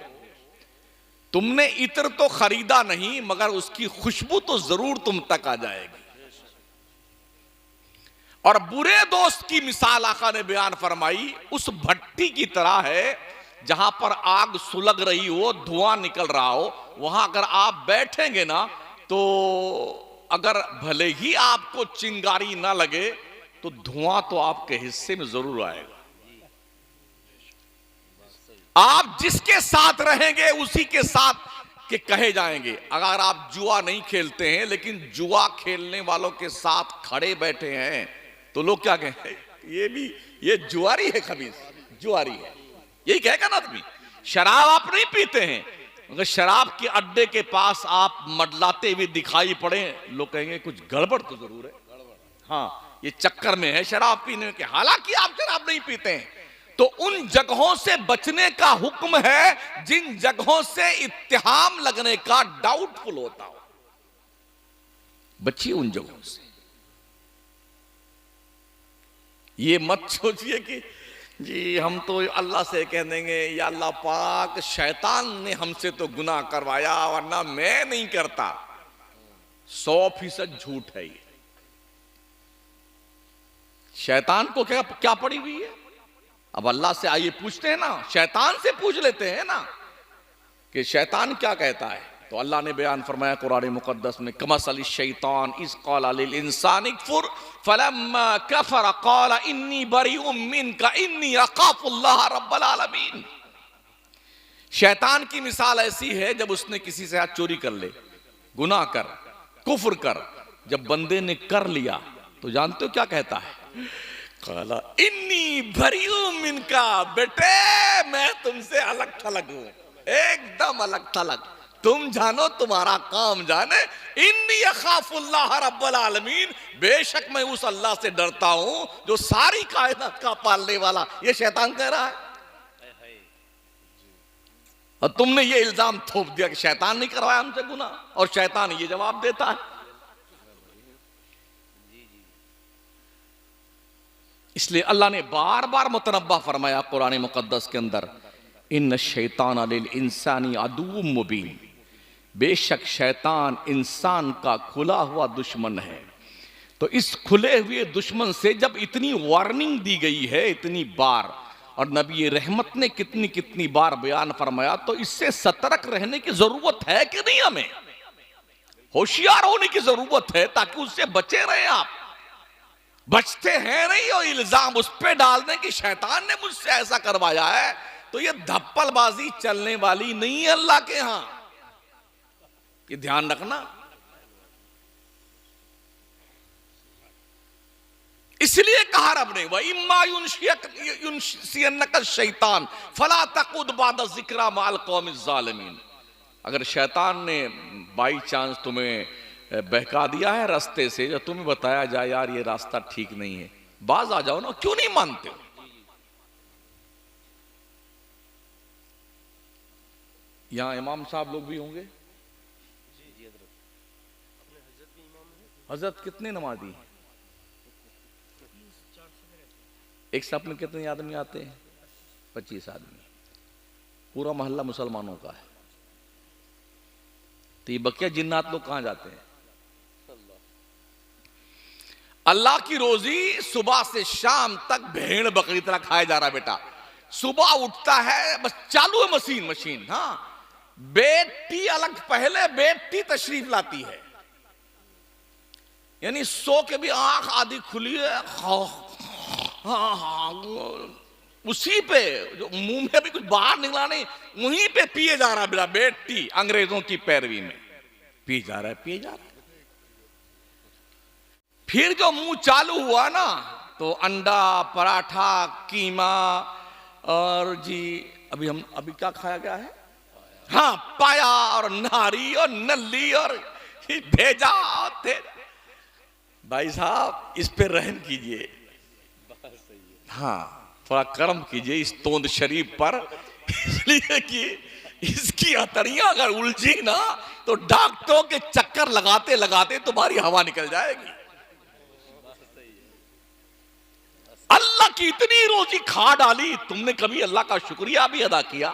तुमने इत्र तो खरीदा नहीं मगर उसकी खुशबू तो जरूर तुम तक आ जाएगी। और बुरे दोस्त की मिसाल आका ने बयान फरमाई उस भट्टी की तरह है जहां पर आग सुलग रही हो, धुआं निकल रहा हो, वहां अगर आप बैठेंगे ना, तो अगर भले ही आपको चिंगारी ना लगे तो धुआं तो आपके हिस्से में जरूर आएगा। आप जिसके साथ रहेंगे उसी के साथ के कहे जाएंगे। अगर आप जुआ नहीं खेलते हैं लेकिन जुआ खेलने वालों के साथ खड़े बैठे हैं तो लोग क्या कहें, ये जुआरी है, खबीस जुआरी है, यही कहेगा ना आदमी। शराब आप नहीं पीते हैं, अगर शराब के अड्डे के पास आप मडलाते हुए दिखाई पड़े, लोग कहेंगे कुछ गड़बड़ तो जरूर है, हाँ ये चक्कर में है शराब पीने के, हालांकि आप शराब नहीं पीते हैं। तो उन जगहों से बचने का हुक्म है जिन जगहों से इत्तिहाम लगने का डाउटफुल होता हो, बचिए उन जगहों से। ये मत सोचिए कि जी हम तो अल्लाह से कह देंगे या अल्लाह पाक शैतान ने हमसे तो गुनाह करवाया वरना मैं नहीं करता। 100% झूठ है ये। शैतान को क्या क्या पड़ी हुई है? अब अल्लाह से आइए पूछते हैं ना, शैतान से पूछ लेते हैं ना कि शैतान क्या कहता है। तो अल्लाह ने बयान फरमाया कुरान मुकद्दस में, कमसल शैतान इस क़ाला लिल इंसान इकफुर फलम्मा कफर क़ाला इन्नी बरीउम मिनका इन्नी अख़ाफ़ुल्लाह रब्बल आलमीन। शैतान की मिसाल ऐसी है जब उसने किसी से हाथ चोरी कर ले, गुनाह कर, कुफ्र कर, जब बंदे ने कर लिया तो जानते हो क्या कहता है? क़ाला इन्नी बरीउम मिनका, बेटे मैं तुमसे अलग थलग हूं, एकदम अलग थलग, तुम जानो तुम्हारा काम जाने। इन्नी अख़ाफ़ुल्लाह रब्बल आलमीन, बेशक मैं उस अल्लाह से डरता हूं जो सारी कायनात का पालने वाला। ये शैतान कह रहा है, और तुमने ये इल्जाम थोप दिया कि शैतान नहीं करवाया हमसे गुनाह, और शैतान ये जवाब देता है। इसलिए अल्लाह ने बार बार मुतनब्बा फरमाया कुरान मुकद्दस के अंदर, इन्न शैतान लिल इंसानी अदुव्वुम मुबीन, बेशक शैतान इंसान का खुला हुआ दुश्मन है। तो इस खुले हुए दुश्मन से जब इतनी वार्निंग दी गई है इतनी बार, और नबी रहमत ने कितनी कितनी बार बयान फरमाया, तो इससे सतर्क रहने की जरूरत है कि नहीं? हमें होशियार होने की जरूरत है ताकि उससे बचे रहें। आप बचते हैं नहीं और इल्जाम उस पर डाल दें कि शैतान ने मुझसे ऐसा करवाया है, तो ये धप्पलबाजी चलने वाली नहीं है अल्लाह के यहां, ये ध्यान रखना। इसलिए कहा रब ने, वह इम्मा युनसियन्नका शैतान फला तकुद बाद जिक्रा माल कौमिज़ ज़ालिमीन। अगर शैतान ने बाई चांस तुम्हें बहका दिया है रास्ते से, जब तुम्हें बताया जाए यार ये रास्ता ठीक नहीं है, बाज आ जाओ ना, क्यों नहीं मानते हो? यहां इमाम साहब लोग भी होंगे, हजरत कितने नमाजी हैं? एक साथ में कितने आदमी आते हैं? 25 आदमी। पूरा मोहल्ला मुसलमानों का है। तो ये बकिया जिन्नात लोग कहां जाते हैं? अल्लाह की रोजी सुबह से शाम तक भेड़ बकरी तरह खाया जा रहा है बेटा। सुबह उठता है बस चालू है मशीन। हाँ, बेटी अलग, पहले बेटी तशरीफ लाती है, यानी सो के भी आंख आधी खुली है, हाँ, उसी पे जो मुंह में भी कुछ बाहर निकला नहीं, वहीं पे पिए जा रहा है बेटा। बेटी अंग्रेजों की पैरवी में पिए जा रहा है। फिर जो मुंह चालू हुआ ना, तो अंडा, पराठा, कीमा, और जी अभी क्या खाया गया है? हाँ, पाया और नारी और नल्ली और भेजा थे। भाई साहब, इस पे रहम कीजिए, हाँ, थोड़ा कर्म कीजिए इस तोंद शरीफ पर, इसलिए कि इसकी अतरियां अगर उलझी ना तो डॉक्टरों के चक्कर लगाते लगाते तुम्हारी हवा निकल जाएगी। अल्लाह की इतनी रोजी खा डाली, तुमने कभी अल्लाह का शुक्रिया भी अदा किया?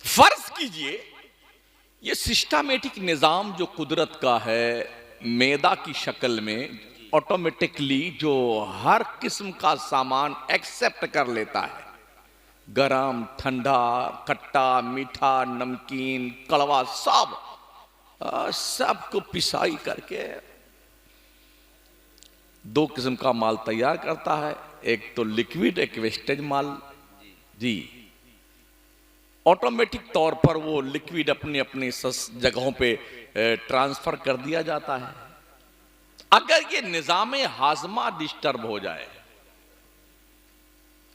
फर्ज कीजिए ये सिस्टमेटिक निजाम जो कुदरत का है, मैदा की शक्ल में ऑटोमेटिकली जो हर किस्म का सामान एक्सेप्ट कर लेता है, गरम, ठंडा, खट्टा, मीठा, नमकीन, कड़वा, सबको पिसाई करके दो किस्म का माल तैयार करता है, एक तो लिक्विड, एक वेस्टेज माल। जी, ऑटोमेटिक तौर पर वो लिक्विड अपनी अपनी जगहों पे ट्रांसफर कर दिया जाता है। अगर ये निजाम हाजमा डिस्टर्ब हो जाए,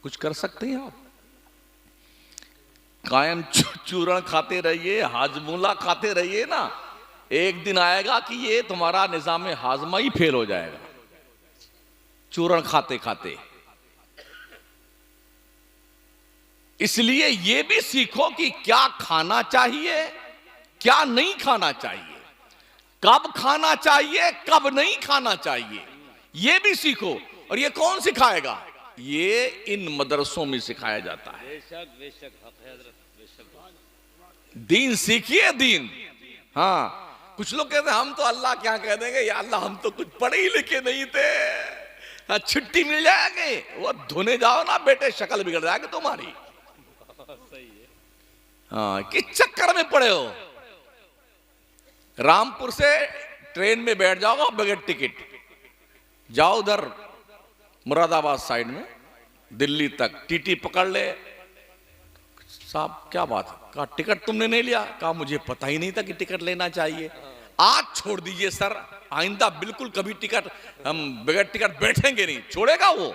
कुछ कर सकते हैं आप? कायम चूरण खाते रहिए, हाजमूला खाते रहिए ना, एक दिन आएगा कि ये तुम्हारा निजाम हाजमा ही फेल हो जाएगा, चूरण खाते खाते। इसलिए ये भी सीखो कि क्या खाना चाहिए, क्या नहीं खाना चाहिए, कब खाना चाहिए, कब नहीं खाना चाहिए, ये भी सीखो। और ये कौन सिखाएगा? ये इन मदरसों में सिखाया जाता है। दीन सीखिए, दीन। हाँ, कुछ लोग कहते हैं हम तो अल्लाह क्या कह देंगे, या अल्लाह हम तो कुछ पढ़े ही लिखे नहीं थे, छुट्टी मिल जाएगी, वो धोने जाओ ना बेटे, शक्ल बिगड़ जाएगी तुम्हारी। हाँ, किस चक्कर में पड़े हो? रामपुर से ट्रेन में बैठ जाओगे बगैर टिकट, जाओ उधर मुरादाबाद साइड में दिल्ली तक, टीटी पकड़ ले, साहब क्या बात है, कहा टिकट तुमने नहीं लिया? कहा मुझे पता ही नहीं था कि टिकट लेना चाहिए। आज छोड़ दीजिए सर, आइंदा बिल्कुल कभी टिकट, हम बगैर टिकट बैठेंगे नहीं। छोड़ेगा वो?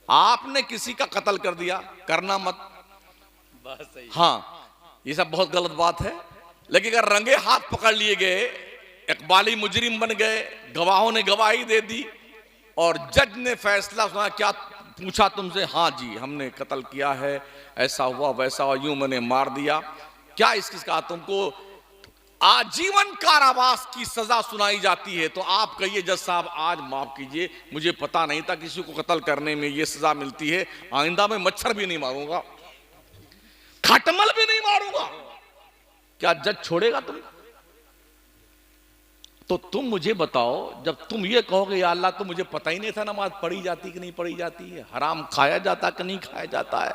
आपने किसी का कत्ल कर दिया, करना मत। हाँ, ये सब बहुत गलत बात है, लेकिन अगर रंगे हाथ पकड़ लिए गए, इकबाली मुजरिम बन गए, गवाहों ने गवाही दे दी और जज ने फैसला सुना, क्या पूछा तुमसे? हाँ जी, हमने कत्ल किया है, ऐसा हुआ वैसा हुआ, यूं मैंने मार दिया, क्या इसका तुमको आजीवन कारावास की सजा सुनाई जाती है, तो आप कहिए जज साहब आज माफ कीजिए, मुझे पता नहीं था किसी को कत्ल करने में ये सजा मिलती है, आइंदा मैं मच्छर भी नहीं मारूंगा, खटमल भी नहीं मारूंगा। क्या जज छोड़ेगा तुम? तो तुम मुझे बताओ, जब तुम ये कहोगे या अल्लाह तो मुझे पता ही नहीं था नमाज पढ़ी जाती कि नहीं पढ़ी जाती है, हराम खाया जाता कि नहीं खाया जाता है,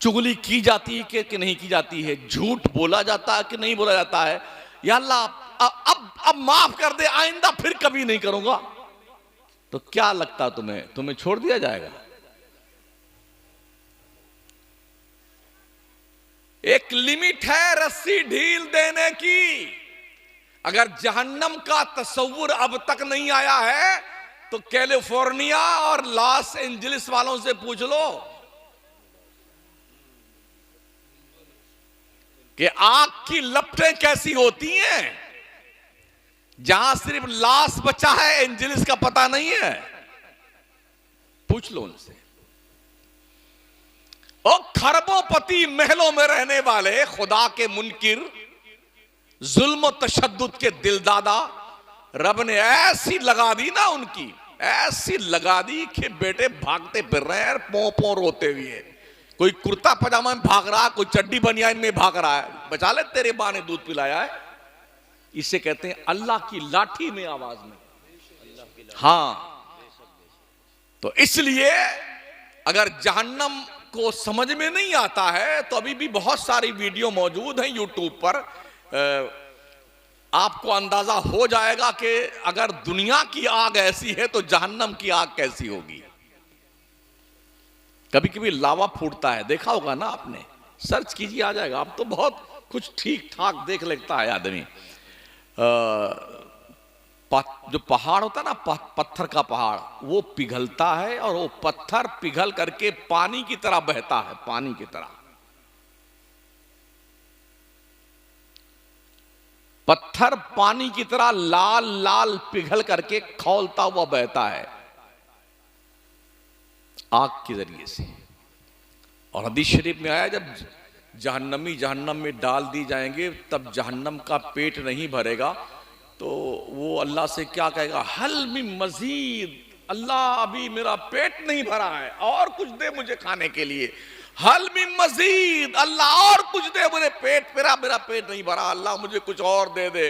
चुगली की जाती है कि नहीं की जाती है, झूठ बोला जाता है कि नहीं बोला जाता है, या अल्लाह अब माफ कर दे, आइंदा फिर कभी नहीं करूंगा, तो क्या लगता तुम्हें छोड़ दिया जाएगा? एक लिमिट है रस्सी ढील देने की। अगर जहन्नम का तस्वुर अब तक नहीं आया है तो कैलिफोर्निया और लॉस एंजलिस वालों से पूछ लो कि आग की लपटें कैसी होती हैं। जहां सिर्फ लाश बचा है, एंजलिस का पता नहीं है, पूछ लो उनसे। और खरबोपति महलों में रहने वाले खुदा के मुनकिर, जुल्म तशद्दुद के दिलदादा, रब ने ऐसी लगा दी ना उनकी ऐसी लगा दी कि बेटे भागते फिर रहे हैं, पौ पौ रोते हुए। कोई कुर्ता पजामा में भाग रहा है, कोई चड्डी बनियान में भाग रहा है। बचा ले, तेरे मां ने दूध पिलाया है। इसे कहते हैं अल्लाह की लाठी में आवाज में। हाँ, तो इसलिए अगर जहन्नम को समझ में नहीं आता है तो अभी भी बहुत सारी वीडियो मौजूद हैं यूट्यूब पर। आपको अंदाजा हो जाएगा कि अगर दुनिया की आग ऐसी है तो जहन्नम की आग कैसी होगी। कभी कभी लावा फूटता है, देखा होगा ना आपने, सर्च कीजिए आ जाएगा। अब तो बहुत कुछ ठीक ठाक देख लेता है आदमी। जो पहाड़ होता है ना, पत्थर का पहाड़, वो पिघलता है और वो पत्थर पिघल करके पानी की तरह बहता है, पानी की तरह। पत्थर पानी की तरह लाल लाल पिघल करके खौलता हुआ बहता है आग के जरिए से। और हदीस शरीफ में आया, जब जहन्नमी जहन्नम में डाल दी जाएंगे तब जहन्नम का पेट नहीं भरेगा, तो वो अल्लाह से क्या कहेगा, हल मिन मजीद, अल्लाह अभी मेरा पेट नहीं भरा है, और कुछ दे मुझे खाने के लिए। हल मिन मजीद, अल्लाह और कुछ दे मुझे, मेरा पेट नहीं भरा, अल्लाह मुझे कुछ और दे दे।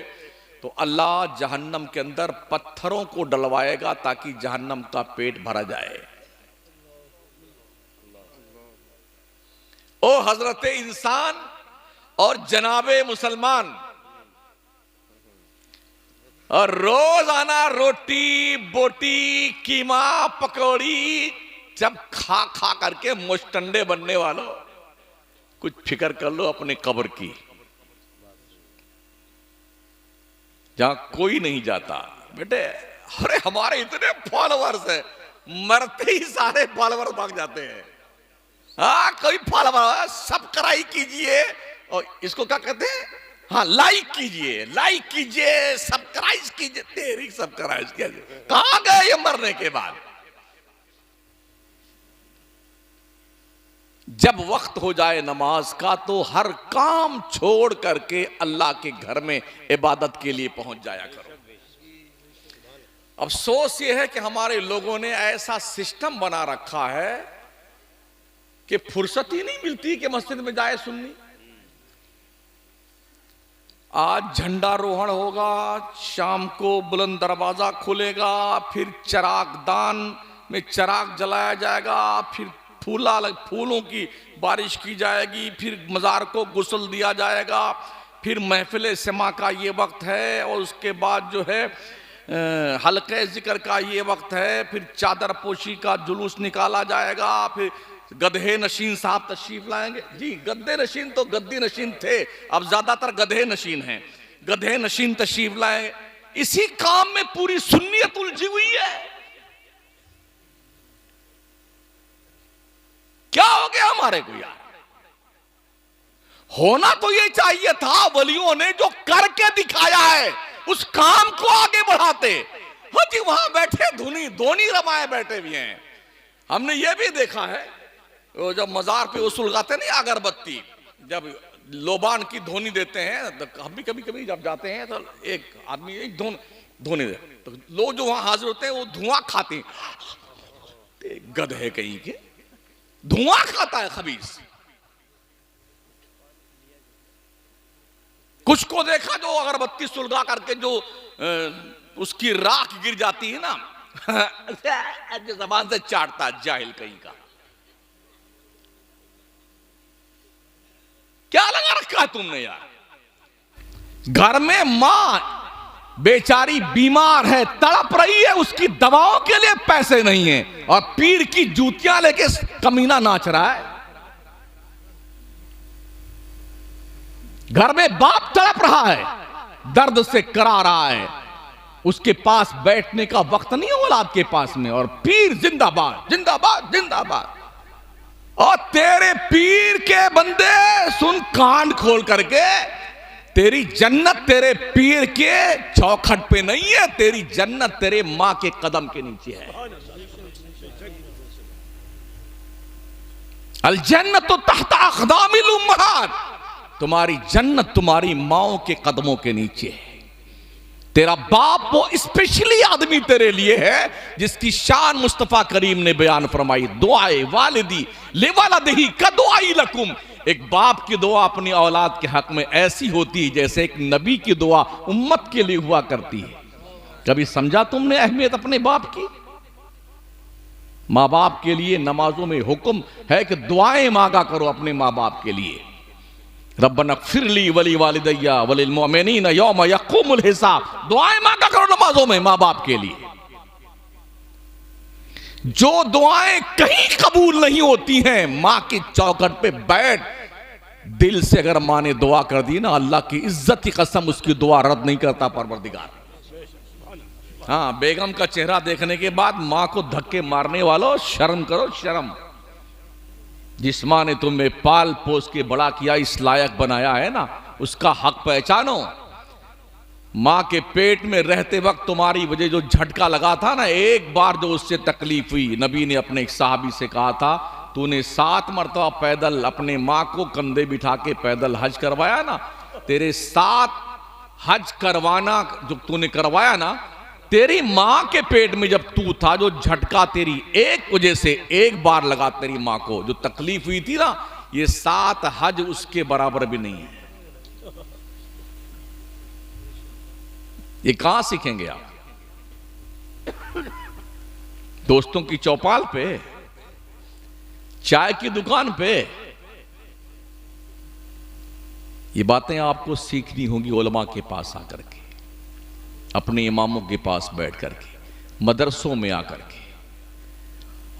तो अल्लाह जहन्नम के अंदर पत्थरों को डलवाएगा ताकि जहन्नम का पेट भरा जाए। ओ हजरत इंसान और जनाबे मुसलमान, और रोजाना रोटी बोटी कीमा पकौड़ी जब खा खा करके मुश्तंडे बनने वालों, कुछ फिक्र कर लो अपने कब्र की, जहां कोई नहीं जाता। बेटे अरे हमारे इतने फॉलोवर्स है, मरते ही सारे फॉलोवर्स भाग जाते हैं। हाँ, कोई फॉलोवर सब्सक्राइब कीजिए, और इसको क्या कहते हैं, हाँ लाइक कीजिए, लाइक कीजिए, सब्सक्राइब कीजिए। तेरी सब्सक्राइब कीजिए, कहां गए ये मरने के बाद। जब वक्त हो जाए नमाज का तो हर काम छोड़ करके अल्लाह के घर में इबादत के लिए पहुंच जाया करो। अफसोस ये है कि हमारे लोगों ने ऐसा सिस्टम बना रखा है कि फुर्सत ही नहीं मिलती कि मस्जिद में जाए सुन्नी। आज झंडारोहण होगा, शाम को बुलंद दरवाजा खुलेगा, फिर चरागदान में चराग जलाया जाएगा, फिर फूलों की बारिश की जाएगी, फिर मज़ार को गुस्ल दिया जाएगा, फिर महफिल समा का ये वक्त है, और उसके बाद जो है हल्के जिक्र का ये वक्त है, फिर चादर पोशी का जुलूस निकाला जाएगा, फिर गधे नशीन साहब तशरीफ लाएंगे। जी, गद्दे नशीन तो गद्दी नशीन थे, अब ज्यादातर गधे नशीन हैं। गधे नशीन तशरीफ लाएंगे। इसी काम में पूरी सुन्नियत उलझी हुई है। क्या हो गया हमारे को यार? होना तो ये चाहिए था, वलियों ने जो करके दिखाया है उस काम को आगे बढ़ाते। हाँ जी, वहां बैठे धोनी रमाए बैठे भी हैं। हमने ये भी देखा है, वो जब मजार पे वो सुलगाते नहीं अगरबत्ती, जब लोबान की धोनी देते हैं, तो हम भी कभी कभी जब जाते हैं तो एक आदमी एक धोनी दे, तो लोग जो वहां हाजिर होते हैं वो धुआं खाते हैं। गधे कहीं के, धुआं खाता है खबीस। कुछ को देखा जो अगरबत्ती सुलगा करके जो उसकी राख गिर जाती है ना, जबान से चाटता, जाहिल कहीं का। क्या लगा रखा है तुमने यार? घर में मां बेचारी बीमार है, तड़प रही है, उसकी दवाओं के लिए पैसे नहीं है, और पीर की जूतियां लेके कमीना नाच रहा है। घर में बाप तड़प रहा है, दर्द से करा रहा है, उसके पास बैठने का वक्त नहीं है औलाद के पास में, और पीर जिंदाबाद जिंदाबाद जिंदाबाद। और तेरे पीर के बंदे सुन, कान खोल करके, तेरी जन्नत तेरे पीर के चौखट पे नहीं है, तेरी जन्नत तेरे मां के कदम के नीचे है। अल जन्नत तो तहत अक़दामिल उम्महात, तुम्हारी जन्नत तुम्हारी माओ के कदमों के नीचे है। तेरा बाप वो स्पेशली आदमी तेरे लिए है जिसकी शान मुस्तफा करीम ने बयान फरमाई, दुआए वालिदी लिवालिदिही का दुआई लकुम। एक बाप की दुआ अपनी औलाद के हक में ऐसी होती है जैसे एक नबी की दुआ उम्मत के लिए हुआ करती है। कभी समझा तुमने अहमियत अपने बाप की? माँ बाप के लिए नमाजों में हुक्म है कि दुआएं मांगा करो अपने माँ बाप के लिए। रब्बना फ़िरली वली वालिदैया वलिल मुमिनीन यौम यक़ूमुल हिसाब, दुआएं मांगा करो नमाजों में माँ बाप के लिए। जो दुआएं कहीं कबूल नहीं होती हैं, माँ की चौखट पे बैठ दिल से अगर माँ ने दुआ कर दी ना, अल्लाह की इज्जत की कसम उसकी दुआ रद्द नहीं करता परवरदिगार। हाँ, बेगम का चेहरा देखने के बाद माँ को धक्के मारने वालों शर्म करो, शर्म। जिस माँ ने तुम्हें पाल पोस के बड़ा किया, इस लायक बनाया है ना, उसका हक पहचानो। माँ के पेट में रहते वक्त तुम्हारी वजह जो झटका लगा था ना, एक बार जो उससे तकलीफ हुई, नबी ने अपने एक साहबी से कहा था, तूने 7 मरतबा पैदल अपने माँ को कंधे बिठा के पैदल हज करवाया ना, तेरे 7 हज करवाना जो तूने करवाया ना, तेरी माँ के पेट में जब तू था, जो झटका तेरी एक वजह से एक बार लगा तेरी माँ को, जो तकलीफ हुई थी ना, ये 7 हज उसके बराबर भी नहीं है। ये कहां सीखेंगे आप? दोस्तों की चौपाल पे, चाय की दुकान पे? ये बातें आपको सीखनी होंगी उलमा के पास आकर के, अपने इमामों के पास बैठ करके, मदरसों में आकर के।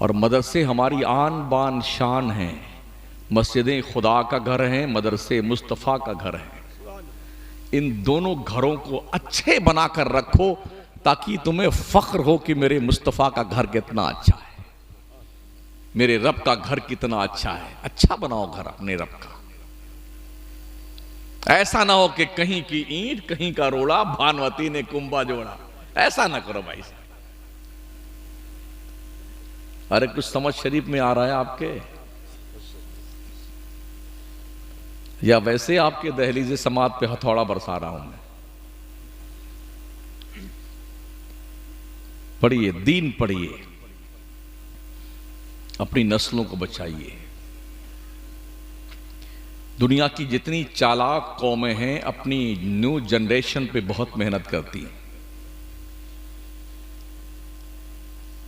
और मदरसे हमारी आन बान शान हैं। मस्जिदें खुदा का घर हैं, मदरसे मुस्तफ़ा का घर है। इन दोनों घरों को अच्छे बनाकर रखो ताकि तुम्हें फख्र हो कि मेरे मुस्तफ़ा का घर कितना अच्छा है, मेरे रब का घर कितना अच्छा है। अच्छा बनाओ घर अपने रब का। ऐसा ना हो कि कहीं की ईंट कहीं का रोड़ा, भानवती ने कुंभा जोड़ा। ऐसा ना करो भाई साहब। अरे कुछ समझ शरीफ में आ रहा है आपके, या वैसे आपके दहलीज़े समात पे हथौड़ा बरसा रहा हूं मैं? पढ़िए, दीन पढ़िए, अपनी नस्लों को बचाइए। दुनिया की जितनी चालाक कौमें हैं अपनी न्यू जनरेशन पे बहुत मेहनत करती हैं।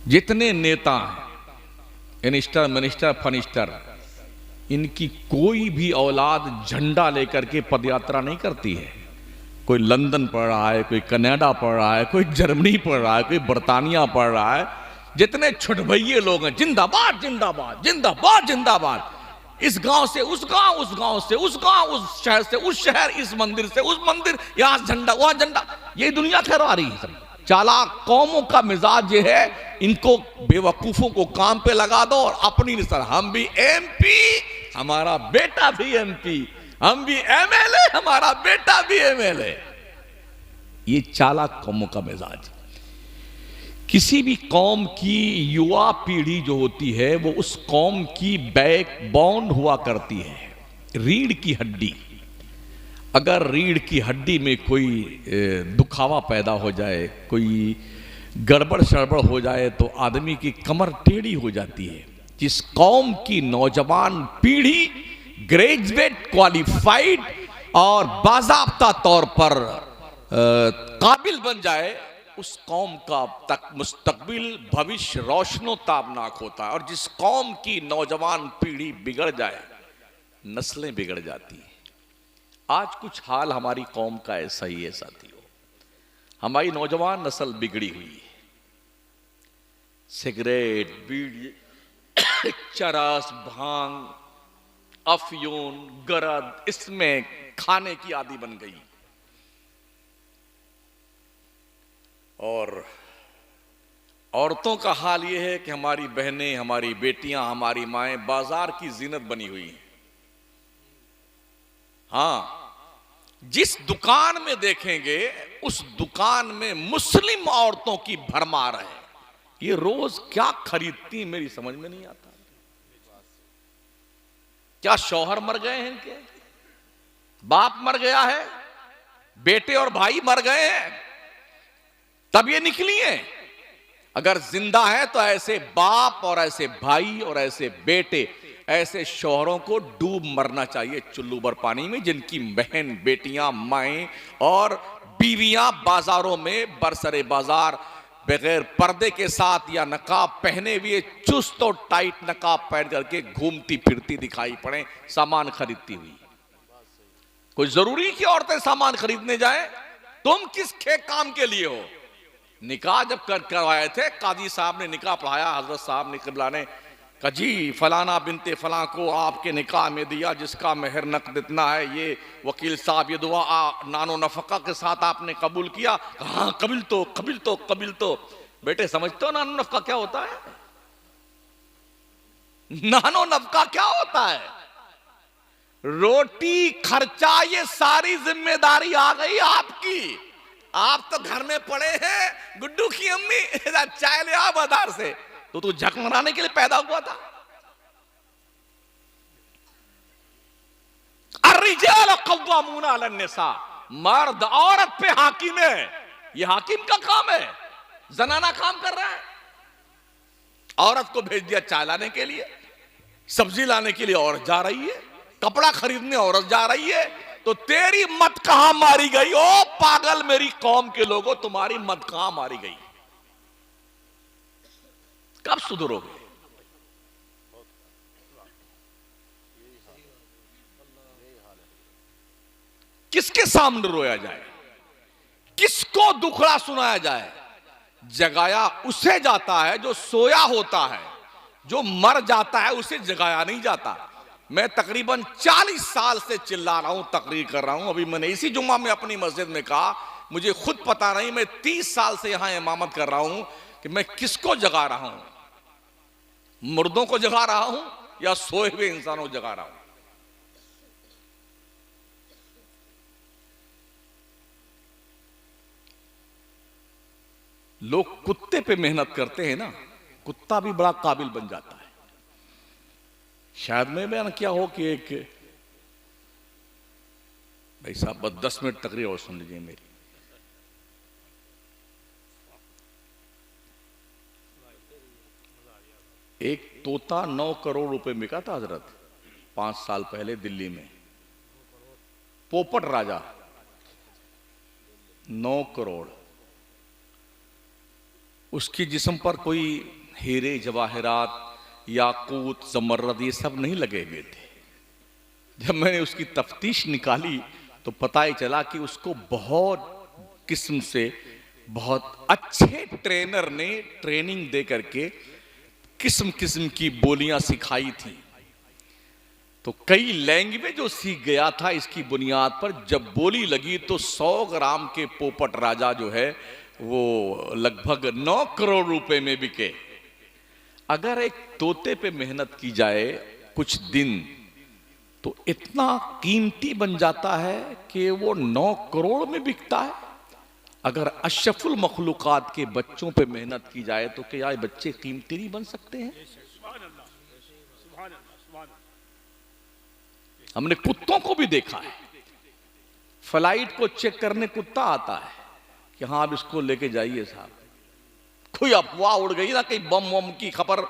जितने नेता हैं, मिनिस्टर मिनिस्टर फनिस्टर, इनकी कोई भी औलाद झंडा लेकर के पदयात्रा नहीं करती है। कोई लंदन पढ़ रहा है, कोई कनाडा पढ़ रहा है, कोई जर्मनी पढ़ रहा है, कोई बरतानिया पढ़ रहा है। जितने छुटभइये लोग हैं, जिंदाबाद जिंदाबाद जिंदाबाद जिंदाबाद, इस गांव से उस गांव, उस गांव से उस गांव, उस शहर से उस शहर, इस मंदिर से उस मंदिर, यहां झंडा वहां झंडा। ये दुनिया खैरवा रही है। चालाक कौमों का मिजाज ये है, इनको बेवकूफों को काम पे लगा दो और अपनी निसर, हम भी एमपी, हमारा बेटा भी एमपी, हम भी एमएलए, हमारा बेटा भी एमएलए। ये चालाक कौमों का मिजाज। किसी भी कौम की युवा पीढ़ी जो होती है वो उस कौम की बैकबोन हुआ करती है, रीढ़ की हड्डी। अगर रीढ़ की हड्डी में कोई दुखावा पैदा हो जाए, कोई गड़बड़ शड़बड़ हो जाए तो आदमी की कमर टेढ़ी हो जाती है। जिस कौम की नौजवान पीढ़ी ग्रेजुएट, क्वालिफाइड और बाज़ाब्ता तौर पर काबिल बन जाए, उस कौम का तक मुस्तकबिल भविष्य रोशनो ताबनाक होता है। और जिस कौम की नौजवान पीढ़ी बिगड़ जाए, नस्लें बिगड़ जाती हैं। आज कुछ हाल हमारी कौम का ऐसा ही है साथियों। हमारी नौजवान नस्ल बिगड़ी हुई है। सिगरेट, बीड़ी, चरस, भांग, अफयून, गरद, इसमें खाने की आदी बन गई। और औरतों का हाल यह है कि हमारी बहनें, हमारी बेटियां, हमारी माएं बाजार की जीनत बनी हुई हैं। हाँ, जिस दुकान में देखेंगे उस दुकान में मुस्लिम औरतों की भरमार है। ये रोज क्या खरीदती मेरी समझ में नहीं आता। क्या शौहर मर गए हैं इनके, बाप मर गया है, बेटे और भाई मर गए हैं, तब ये निकली है। अगर जिंदा है तो ऐसे बाप और ऐसे भाई और ऐसे बेटे, ऐसे शौहरों को डूब मरना चाहिए चुल्लू भर पानी में, जिनकी बहन, बेटियां, माएं और बीवियां बाजारों में बरसरे बाजार बगैर पर्दे के साथ या नकाब पहने हुए चुस्त और टाइट नकाब पहन करके घूमती फिरती दिखाई पड़े, सामान खरीदती हुई। कोई जरूरी कि औरतें सामान खरीदने जाएं? तुम किस काम के लिए हो? निकाह जब करवाए थे, काजी साहब ने निकाह पढ़ाया, हजरत साहब ने किबला ने कहा जी फलाना बिनते फलां को आपके निकाह में दिया, जिसका मेहर नकद इतना है, ये वकील साहब ये दुआ नानो नफका के साथ आपने कबूल किया। हाँ कबिल तो कबिल तो कबिल तो। बेटे समझते हो नानो नफका क्या होता है? नानो नफका क्या होता है? रोटी खर्चा ये सारी जिम्मेदारी आ गई आपकी। आप तो घर में पड़े हैं, गुड्डू की अम्मी चाय ले आ बाजार से, तो तू झक मनाने के लिए पैदा हुआ था। अर्रिजाल कव्वामूना अलन निसा, मर्द औरत पे हाकिम है। ये हाकिम का काम है, जनाना काम कर रहा है। औरत को भेज दिया चाय लाने के लिए, सब्जी लाने के लिए औरत जा रही है, कपड़ा खरीदने औरत जा रही है। तो तेरी मत कहां मारी गई? ओ पागल मेरी कौम के लोगों, तुम्हारी मत कहां मारी गई? कब सुधरोगे? किसके सामने रोया जाए? किसको दुखड़ा सुनाया जाए? जगाया उसे जाता है जो सोया होता है, जो मर जाता है उसे जगाया नहीं जाता। मैं तकरीबन 40 साल से चिल्ला रहा हूं, तकरीर कर रहा हूं। अभी मैंने इसी जुम्मा में अपनी मस्जिद में कहा, मुझे खुद पता नहीं, मैं 30 साल से यहां इमामत कर रहा हूं कि मैं किसको जगा रहा हूं, मुर्दों को जगा रहा हूं या सोए हुए इंसानों को जगा रहा हूं। लोग कुत्ते पे मेहनत करते हैं ना, कुत्ता भी बड़ा काबिल बन जाता है। शायद में बयान क्या हो कि एक भाई साहब बस 10 मिनट तकरीर और सुन लीजिए मेरी। एक तोता 9 करोड़ रुपए में बिका था हजरत, 5 साल पहले दिल्ली में। पोपट राजा 9 करोड़। उसकी जिस्म पर कोई हीरे जवाहरात याकूत जमर्रद ये सब नहीं लगे हुए थे। जब मैंने उसकी तफ्तीश निकाली तो पता ही चला कि उसको बहुत किस्म से बहुत अच्छे ट्रेनर ने ट्रेनिंग दे करके किस्म किस्म की बोलियां सिखाई थी। तो कई लैंग्वेज जो सीख गया था इसकी बुनियाद पर। जब बोली लगी तो 100 ग्राम के पोपट राजा जो है वो लगभग 9 करोड़ रुपए में बिके। अगर एक तोते पे मेहनत की जाए कुछ दिन तो इतना कीमती बन जाता है कि वो 9 करोड़ में बिकता है। अगर अशरफुल मखलूकात के बच्चों पे मेहनत की जाए तो क्या बच्चे कीमती नहीं बन सकते हैं? हमने कुत्तों को भी देखा है। फ्लाइट को चेक करने कुत्ता आता है कि हाँ अब इसको लेके जाइए साहब। कोई अफवाह उड़ गई ना, कहीं बम वम की खबर,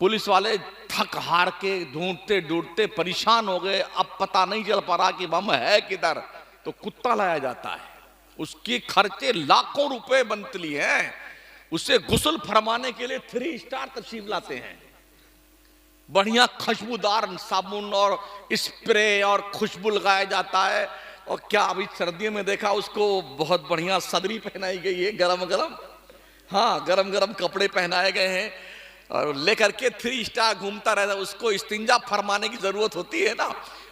पुलिस वाले थक हार के ढूंढते ढूंढते परेशान हो गए, अब पता नहीं चल पा रहा कि बम है किधर, तो कुत्ता लाया जाता है। उसके खर्चे लाखों रुपए बनती हैं। उसे गुस्ल फरमाने के लिए 3 स्टार तशरीफ लाते हैं। बढ़िया खुशबूदार साबुन और स्प्रे और खुशबू लगाया जाता है। और क्या अभी सर्दियों में देखा उसको बहुत बढ़िया सदरी पहनाई गई है, गरम गरम, हाँ गरम गरम कपड़े पहनाए गए हैं और लेकर के 3 स्टार घूमता रहता है। उसको इस्तिंजा फरमाने की जरूरत होती है ना,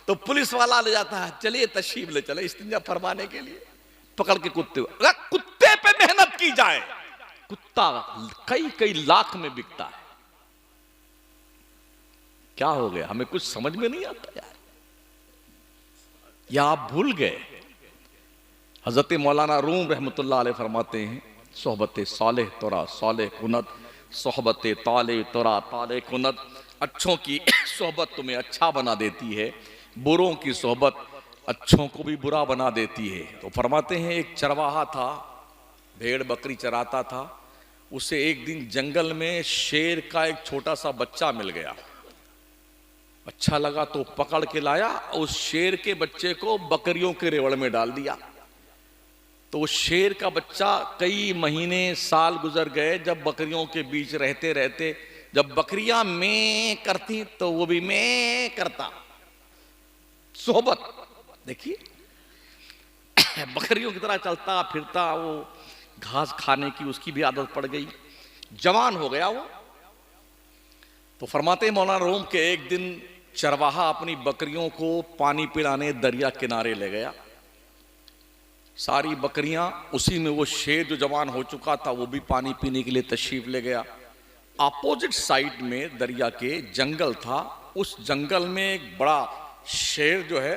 तो पुलिस वाला ले जाता है, चलिए तशरीफ ले चले इस्तिंजा फरमाने के लिए, पकड़ के कुत्ते। अगर कुत्ते पे मेहनत की जाए, कुत्ता कई कई लाख में बिकता है। क्या हो गया? हमें कुछ समझ में नहीं आता यार, या आप भूल गए? हजरत मौलाना रूम रहमतुल्लाह अलैह फरमाते हैं, सोहबत सालेह तोरा सालेह कुनत, सोहबत ताले तोरा ताले कुनत। अच्छों की सोहबत तुम्हें अच्छा बना देती है, बुरों की सोहबत अच्छों को भी बुरा बना देती है। तो फरमाते हैं एक चरवाहा था, भेड़ बकरी चराता था। उसे एक दिन जंगल में शेर का एक छोटा सा बच्चा मिल गया। अच्छा लगा तो पकड़ के लाया, उस शेर के बच्चे को बकरियों के रेवड़ में डाल दिया। तो उस शेर का बच्चा कई महीने साल गुजर गए, जब बकरियों के बीच रहते रहते जब बकरियां में करती तो वो भी में करता। सोहबत देखिए, बकरियों की तरह चलता फिरता, वो घास खाने की उसकी भी आदत पड़ गई, जवान हो गया वो। तो फरमाते मौलाना रूम के एक दिन चरवाहा अपनी बकरियों को पानी पिलाने दरिया किनारे ले गया। सारी बकरियां उसी में, वो शेर जो जवान हो चुका था वो भी पानी पीने के लिए तशरीफ ले गया। अपोजिट साइड में दरिया के जंगल था। उस जंगल में एक बड़ा शेर जो है,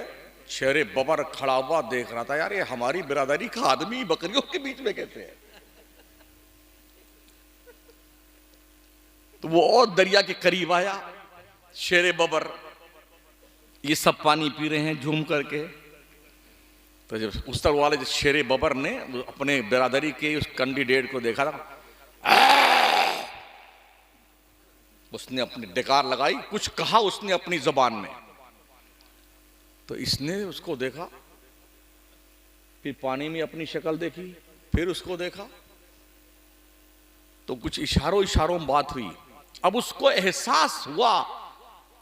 शेर बबर खड़ा हुआ देख रहा था, यार ये हमारी बिरादरी का आदमी बकरियों के बीच में कैसे है। तो वो और दरिया के करीब आया। शेर बबर ये सब पानी पी रहे हैं झूम करके। तो जब उस तरह वाले शेर बबर ने अपने बिरादरी के उस कैंडिडेट को देखा था, उसने अपनी डकार लगाई, कुछ कहा उसने अपनी जुबान में। तो इसने उसको देखा, फिर पानी में अपनी शक्ल देखी, फिर उसको देखा, तो कुछ इशारों इशारों में बात हुई। अब उसको एहसास हुआ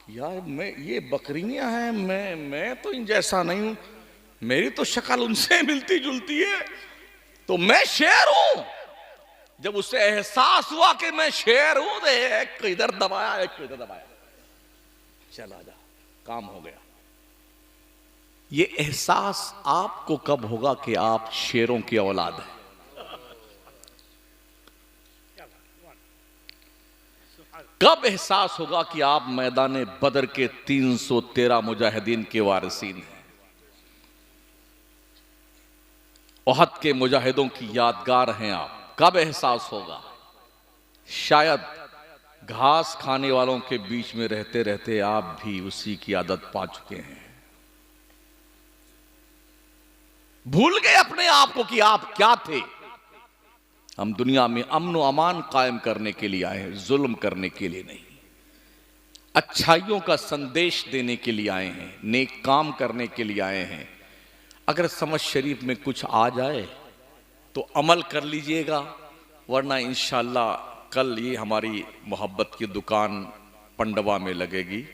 कि यार मैं, ये बकरियां हैं, मैं तो इन जैसा नहीं हूं, मेरी तो शक्ल उनसे मिलती जुलती है, तो मैं शेर हूं। जब उससे एहसास हुआ कि मैं शेर हूं, तो एक इधर दबाया एक इधर दबाया, चला जा, काम हो गया। ये एहसास आपको कब होगा कि आप शेरों की औलाद हैं? कब एहसास होगा कि आप मैदान बदर के 313 मुजाहिदीन के वारिसीन हैं, ओहद के मुजाहिदों की यादगार हैं आप? कब एहसास होगा? शायद घास खाने वालों के बीच में रहते रहते आप भी उसी की आदत पा चुके हैं, भूल गए अपने आप को कि आप क्या थे। हम दुनिया में अमन व अमान कायम करने के लिए आए हैं, जुल्म करने के लिए नहीं। अच्छाइयों का संदेश देने के लिए आए हैं, नेक काम करने के लिए आए हैं। अगर समझ शरीफ में कुछ आ जाए तो अमल कर लीजिएगा, वरना इंशाअल्लाह कल ये हमारी मोहब्बत की दुकान पंडवा में लगेगी,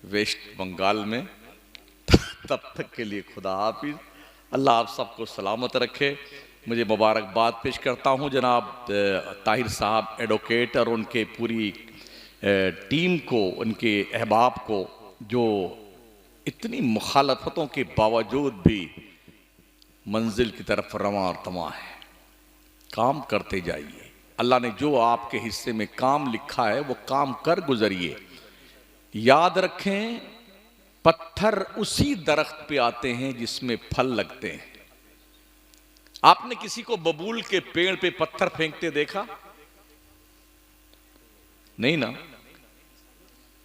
वेस्ट बंगाल में। तब तक के लिए खुदा हाफिज। अल्लाह आप सबको सलामत रखे। मुझे मुबारकबाद पेश करता हूँ जनाब ताहिर साहब एडवोकेट और उनके पूरी टीम को, उनके अहबाब को, जो इतनी मुखालफतों के बावजूद भी मंजिल की तरफ रवां और तमा है। काम करते जाइए, अल्लाह ने जो आपके हिस्से में काम लिखा है वो काम कर गुजरिए। याद रखें, पत्थर उसी दरख्त पे आते हैं जिसमें फल लगते हैं। आपने किसी को बबूल के पेड़ पे पत्थर फेंकते देखा? नहीं ना।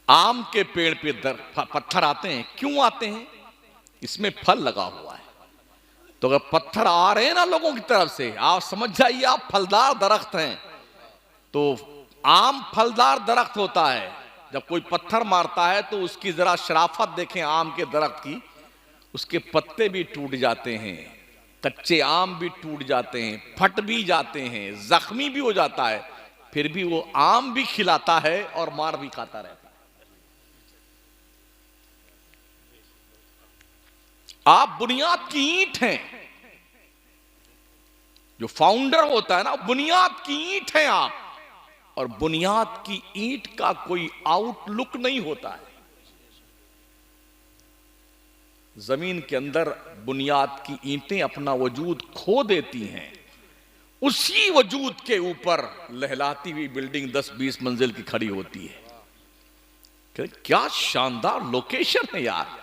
आम के पेड़ पे पत्थर आते हैं, क्यों आते हैं? इसमें फल लगा हुआ है। तो अगर पत्थर आ रहे हैं ना लोगों की तरफ से, आप समझ जाइए आप फलदार दरख्त हैं। तो आम फलदार दरख्त होता है, जब कोई पत्थर मारता है तो उसकी जरा शराफत देखें आम के दरख्त की, उसके पत्ते भी टूट जाते हैं, कच्चे आम भी टूट जाते हैं, फट भी जाते हैं, जख्मी भी हो जाता है, फिर भी वो आम भी खिलाता है और मार भी खाता रहता है। आप बुनियाद की ईंट हैं। जो फाउंडर होता है ना, बुनियाद की ईंट हैं आप, और बुनियाद की ईंट का कोई आउटलुक नहीं होता है। जमीन के अंदर बुनियाद की ईंटें अपना वजूद खो देती हैं, उसी वजूद के ऊपर लहलाती हुई बिल्डिंग 10-20 मंजिल की खड़ी होती है। क्या शानदार लोकेशन है यार।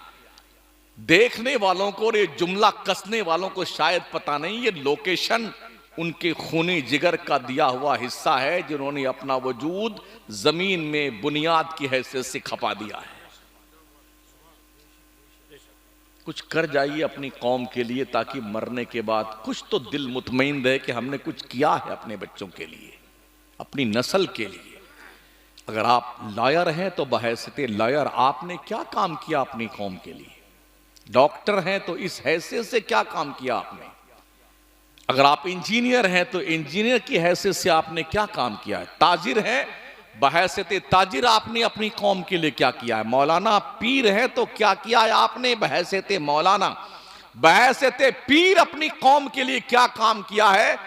देखने वालों को और ये जुमला कसने वालों को शायद पता नहीं, ये लोकेशन उनके खूनी जिगर का दिया हुआ हिस्सा है, जिन्होंने अपना वजूद जमीन में बुनियाद की हैसियत से खपा दिया है। कुछ कर जाइए अपनी कौम के लिए, ताकि मरने के बाद कुछ तो दिल मुतमईन रहे कि हमने कुछ किया है अपने बच्चों के लिए, अपनी नस्ल के लिए। अगर आप लॉयर हैं तो बहैसियत लॉयर आपने क्या काम किया अपनी कौम के लिए। डॉक्टर हैं तो इस हैसियत से क्या काम किया आपने। अगर आप इंजीनियर हैं तो इंजीनियर की हैसियत से आपने क्या काम किया है। ताजिर हैं, बहैसियत ताजिर आपने अपनी कौम के लिए क्या किया है। मौलाना पीर है तो क्या किया है आपने बहैसियत मौलाना, बहैसियत पीर अपनी कौम के लिए क्या काम किया है।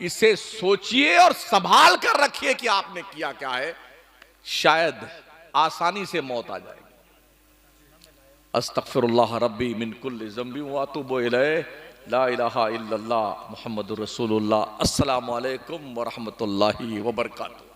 इसे सोचिए और संभाल कर रखिए कि आपने किया क्या है। शायद आसानी से मौत आ जाएगी। अस्तगफिरुल्लाह रब्बी मिन कुल्लि ज़ंबि व अतूबु इलैह, ला इलाहा इल्लल्लाह मुहम्मदुर रसूलुल्लाह। अस्सलामु अलैकुम व रहमतुल्लाहि व बरकातुहू।